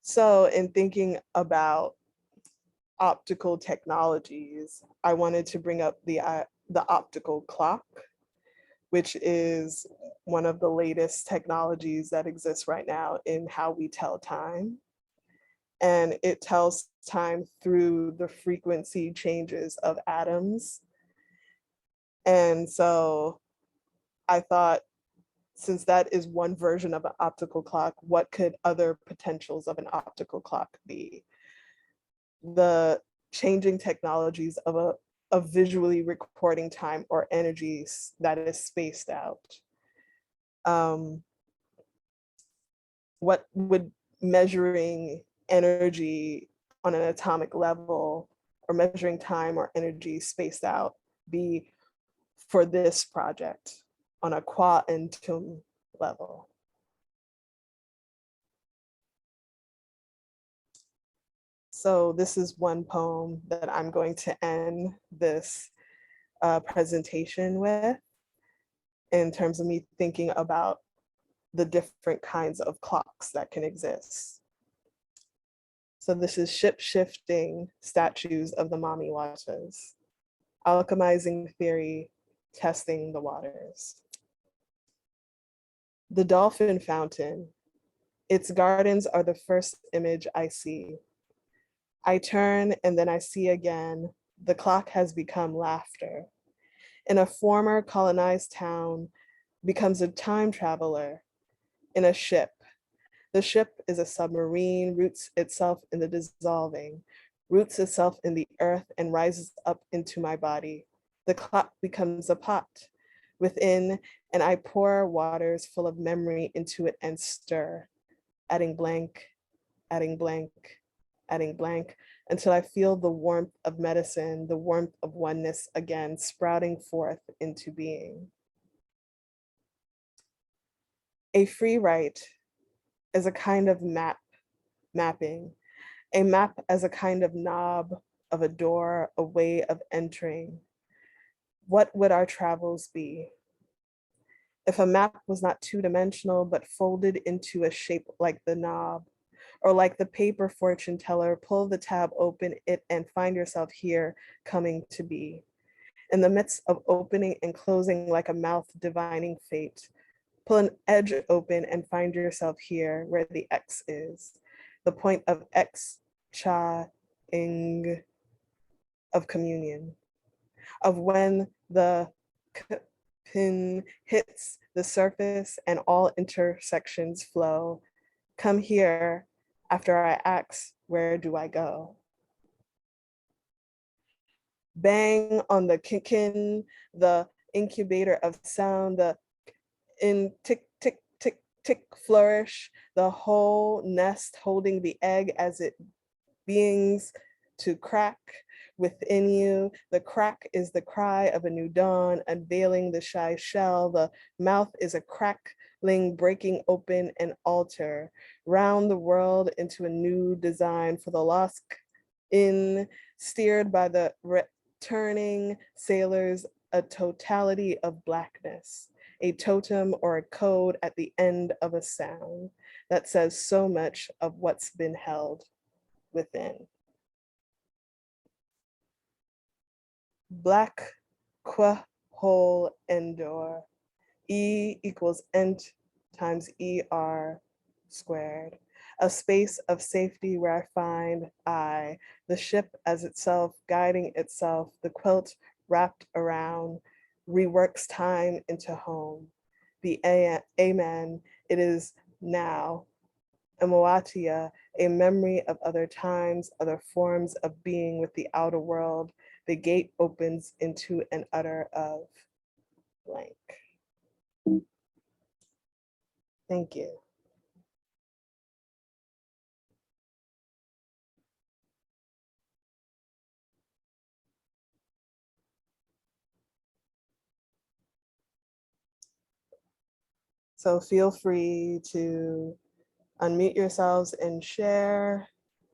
So in thinking about optical technologies, I wanted to bring up the optical clock, which is one of the latest technologies that exists right now in how we tell time. And it tells time through the frequency changes of atoms. And so I thought, since that is one version of an optical clock, what could other potentials of an optical clock be? The changing technologies of visually recording time or energies that is spaced out. What would measuring energy on an atomic level or measuring time or energy spaced out be for this project on a KwaNTum level? So this is one poem that I'm going to end this presentation with in terms of me thinking about the different kinds of clocks that can exist. So this is ship-shifting statues of the Mami Waters, alchemizing theory, testing the waters. The dolphin fountain, its gardens are the first image I see. I turn and then I see again, the clock has become laughter. In a former colonized town, becomes a time traveler in a ship. The ship is a submarine, roots itself in the dissolving, roots itself in the earth and rises up into my body. The clock becomes a pot within, and I pour waters full of memory into it and stir, adding blank, adding blank, adding blank, until I feel the warmth of medicine, the warmth of oneness again, sprouting forth into being. A free write is a kind of mapping, a map as a kind of knob of a door, a way of entering. What would our travels be? If a map was not two-dimensional, but folded into a shape like the knob, or like the paper fortune teller, pull the tab, open it, and find yourself here coming to be. In the midst of opening and closing like a mouth divining fate, pull an edge open and find yourself here where the X is, the point of X-cha-ing, of communion, of when the pin hits the surface and all intersections flow. Come here after I ask, where do I go? Bang on the kinkin, the incubator of sound, the in tick, tick, tick, tick flourish, the whole nest holding the egg as it beings to crack within you. The crack is the cry of a new dawn, unveiling the shy shell. The mouth is a crackling, breaking open an altar, round the world into a new design for the lost in, steered by the returning sailors, a totality of blackness, a totem or a code at the end of a sound that says so much of what's been held within. Black whole endor, E equals ent times ER squared, a space of safety where I find I, the ship as itself, guiding itself, the quilt wrapped around, reworks time into home. The amen, it is now. Amoatia, a memory of other times, other forms of being with the outer world. The gate opens into an utter of blank. Thank you. So feel free to unmute yourselves and share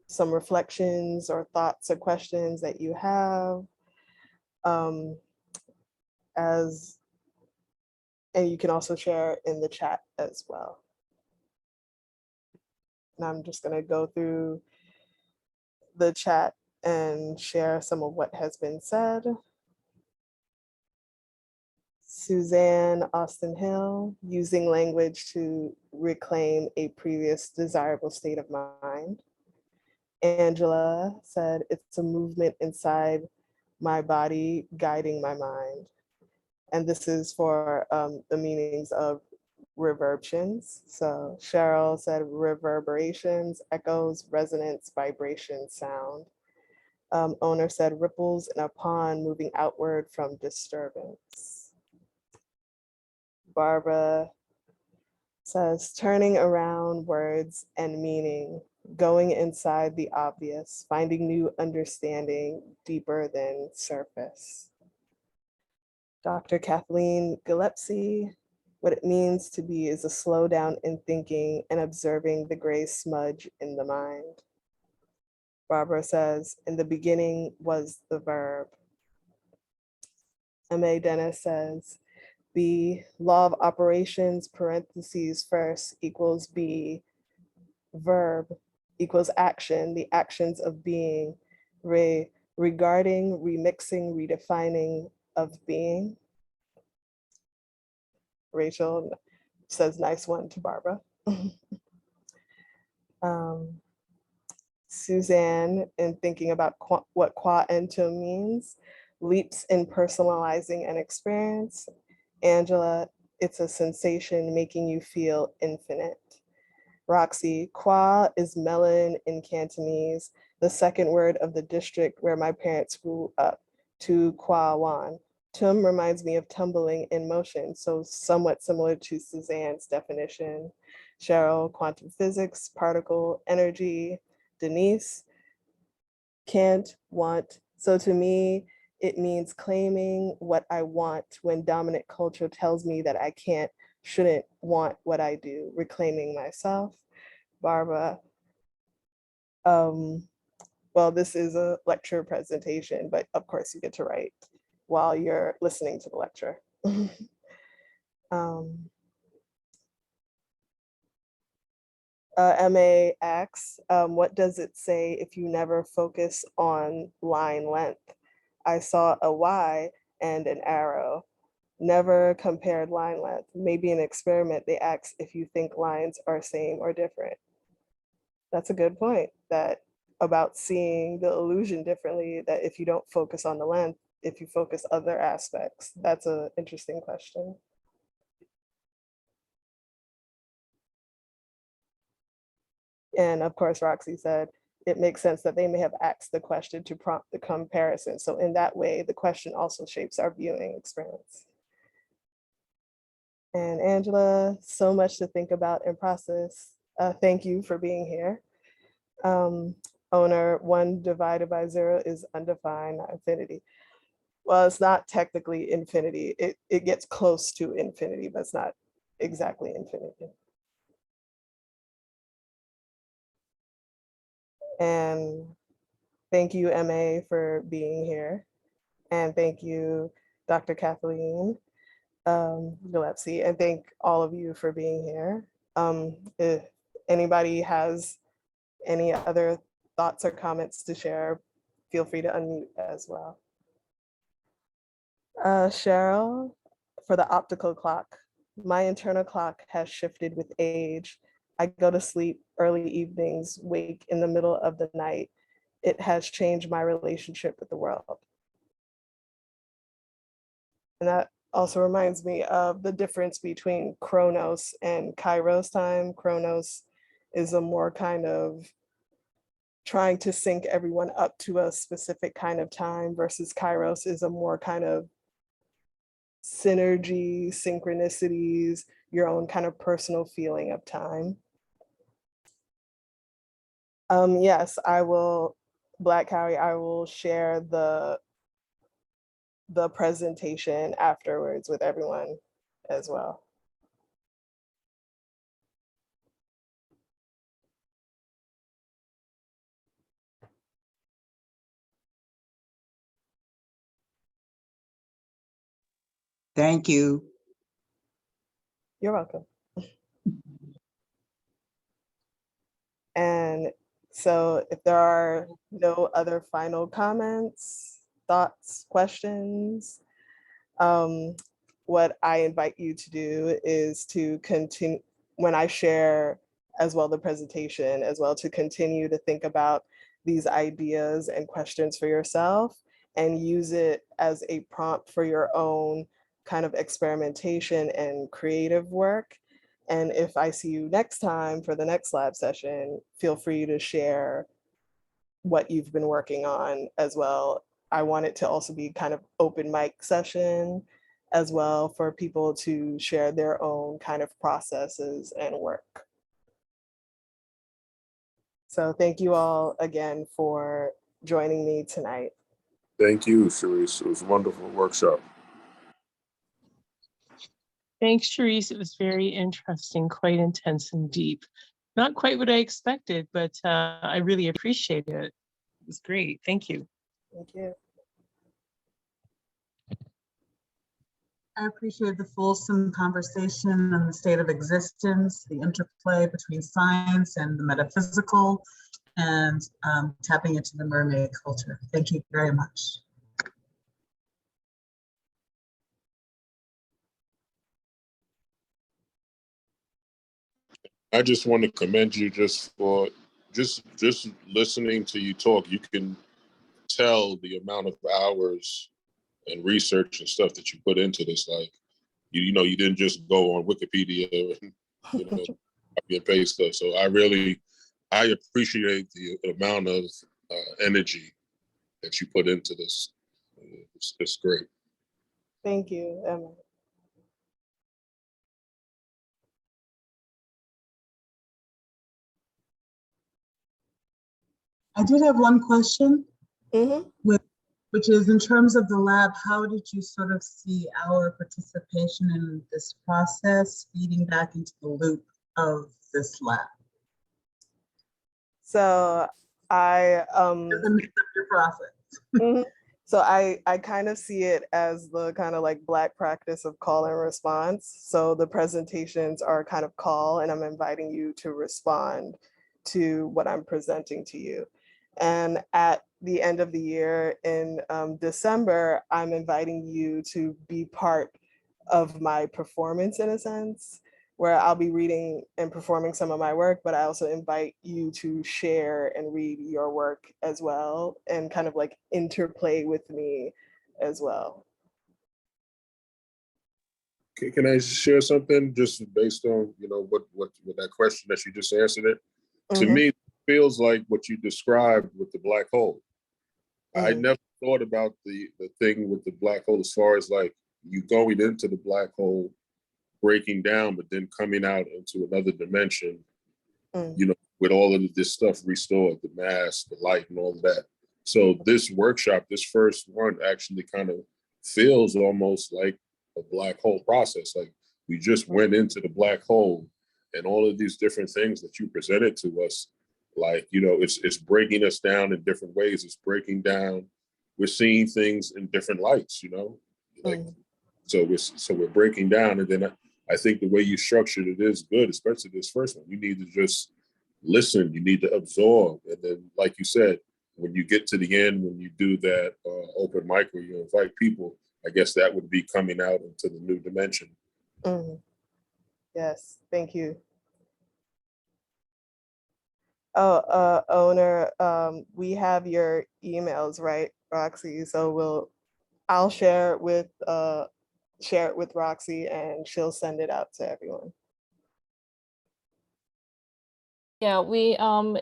some reflections or thoughts or questions that you have. And you can also share in the chat as well. And I'm just gonna go through the chat and share some of what has been said. Suzanne Austin Hill, using language to reclaim a previous desirable state of mind. Angela said, it's a movement inside my body guiding my mind. And this is for the meanings of reverberations. So Cheryl said reverberations, echoes, resonance, vibration, sound. Owner said ripples in a pond moving outward from disturbance. Barbara says, turning around words and meaning, going inside the obvious, finding new understanding deeper than surface. Dr. Kathleen Gillespie, what it means to be is a slowdown in thinking and observing the gray smudge in the mind. Barbara says, in the beginning was the verb. M.A. Dennis says, B, law of operations, parentheses first, equals B, verb equals action, the actions of being, regarding, remixing, redefining of being. Rachel says, nice one to Barbara. Suzanne, in thinking about what KwaNTum means, leaps in personalizing an experience. Angela, it's a sensation making you feel infinite. Roxy, Kwa is melon in Cantonese, the second word of the district where my parents grew up, to Kwa Wan. Tum reminds me of tumbling in motion, so somewhat similar to Suzanne's definition. Cheryl, quantum physics, particle, energy. Denise, can't, want. So to me, it means claiming what I want when dominant culture tells me that I can't, shouldn't want what I do, reclaiming myself. Barbara, well, this is a lecture presentation, but of course you get to write while you're listening to the lecture. MA asks, what does it say if you never focus on line length? I saw a Y and an arrow. Never compared line length. Maybe an experiment they ask if you think lines are same or different. That's a good point, that about seeing the illusion differently, that if you don't focus on the length, if you focus other aspects, that's an interesting question. And of course, Roxy said, it makes sense that they may have asked the question to prompt the comparison. So in that way, the question also shapes our viewing experience. And Angela, so much to think about and process. Thank you for being here. Owner, 1 divided by 0 is undefined, not infinity. Well, it's not technically infinity. It gets close to infinity, but it's not exactly infinity. And thank you, MA, for being here. And thank you, Dr. Kathleen Gillespie, and thank all of you for being here. If anybody has any other thoughts or comments to share, feel free to unmute as well. Cheryl, for the optical clock, my internal clock has shifted with age. I go to sleep early evenings, wake in the middle of the night. It has changed my relationship with the world. And that also reminds me of the difference between Chronos and Kairos time. Chronos is a more kind of trying to sync everyone up to a specific kind of time, versus Kairos is a more kind of synergy, synchronicities, your own kind of personal feeling of time. Yes, I will, Black Cowie, I will share the presentation afterwards with everyone as well. Thank you. You're welcome. And so if there are no other final comments, thoughts, questions, what I invite you to do is to continue, when I share as well the presentation, as well to continue to think about these ideas and questions for yourself and use it as a prompt for your own kind of experimentation and creative work. And if I see you next time for the next lab session, feel free to share what you've been working on as well. I want it to also be kind of open mic session. as well for people to share their own kind of processes and work. So thank you all again for joining me tonight. Thank you, Sherese. It was a wonderful workshop. Thanks, Sherese. It was very interesting, quite intense and deep. Not quite what I expected, but I really appreciate it. It was great. Thank you. Thank you. I appreciate the fulsome conversation on the state of existence, the interplay between science and the metaphysical, and tapping into the mermaid culture. Thank you very much. I just want to commend you just for just listening to you talk. You can tell the amount of hours and research and stuff that you put into this. Like, you know, you didn't just go on Wikipedia and, you know, copy and paste stuff. So I appreciate the amount of energy that you put into this. It's great. Thank you, Emma. I did have one question, which is in terms of the lab, how did you sort of see our participation in this process feeding back into the loop of this lab? So I your process. So I kind of see it as the kind of like Black practice of call and response. So the presentations are kind of call, and I'm inviting you to respond to what I'm presenting to you. And at the end of the year in December, I'm inviting you to be part of my performance in a sense, where I'll be reading and performing some of my work, but I also invite you to share and read your work as well and kind of like interplay with me as well. Can I share something just based on, you know, what that question that you just answered it? To me, it feels like what you described with the black hole. I never thought about the thing with the black hole as far as like you going into the black hole, breaking down, but then coming out into another dimension, you know, with all of this stuff restored, the mass, the light, and all of that. So this workshop, this first one, actually kind of feels almost like a black hole process. Like we just went into the black hole, and all of these different things that you presented to us, like, you know, it's breaking us down in different ways. It's breaking down. We're seeing things in different lights, you know, like so we're breaking down, and then I think the way you structured it is good, especially this first one. You need to just listen. You need to absorb, and then, like you said, when you get to the end, when you do that open mic where you invite people, I guess that would be coming out into the new dimension. Yes, thank you. Oh, owner, we have your emails, right, Roxy? So I'll share it with Roxy, and she'll send it out to everyone. Yeah, we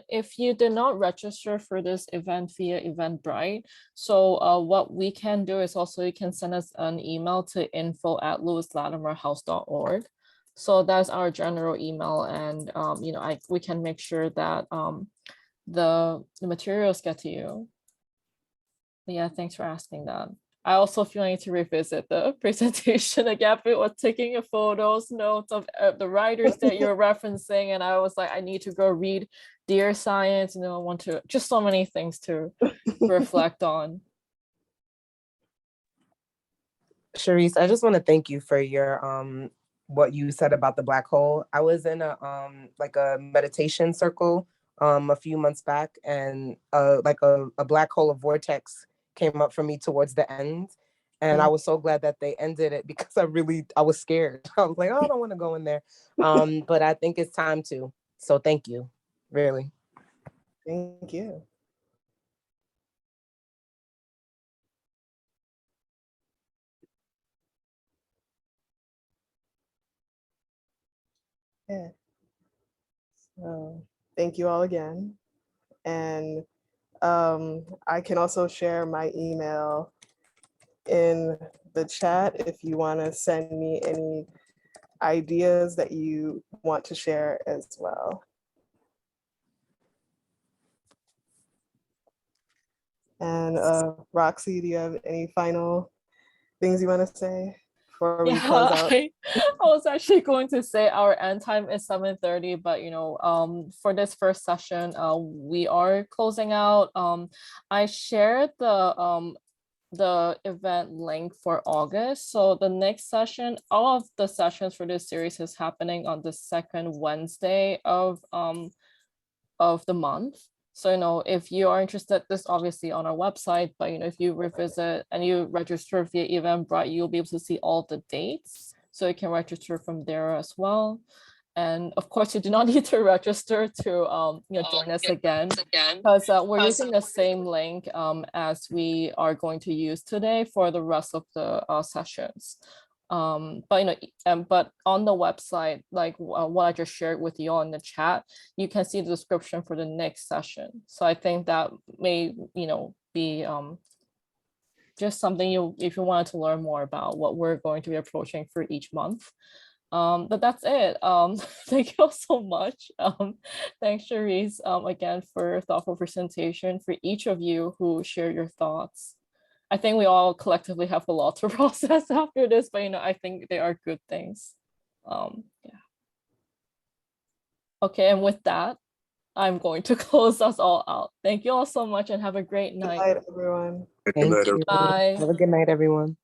if you did not register for this event via Eventbrite, so what we can do is also you can send us an email to info@lewislatimerhouse.org. So that's our general email, and you know, we can make sure that the materials get to you. But yeah, thanks for asking that. I also feel I need to revisit the presentation again. It was taking photos, notes of the writers that you're referencing, and I was like, I need to go read Dear Science, you know, I want to, just so many things to reflect on. Sherese, I just want to thank you for your what you said about the black hole. I was in a like a meditation circle a few months back, and like a black hole, a vortex came up for me towards the end, and I was so glad that they ended it, because I was scared. I was like, oh, I don't want to go in there, but I think it's time to. So thank you, really. Thank you. Yeah. So thank you all again. And I can also share my email in the chat if you want to send me any ideas that you want to share as well. And Roxy, do you have any final things you want to say before we close out? I was actually going to say our end time is 7:30, but for this first session, we are closing out. I shared the event link for August. So the next session, all of the sessions for this series is happening on the second Wednesday of the month. So, if you are interested, this obviously on our website, but if you revisit and you register via Eventbrite, you'll be able to see all the dates. So you can register from there as well. And of course, you do not need to register to join us again, because we're using the same link as we are going to use today for the rest of the sessions. But on the website, like what I just shared with you all in the chat, you can see the description for the next session. So I think that may be just something if you wanted to learn more about what we're going to be approaching for each month. But that's it. Thank you all so much. Thanks, Sherese, again, for thoughtful presentation, for each of you who share your thoughts. I think we all collectively have a lot to process after this, but I think they are good things. Yeah. Okay, and with that, I'm going to close us all out. Thank you all so much and have a great night. Good night, everyone. Thank you. Bye. Have a good night, everyone.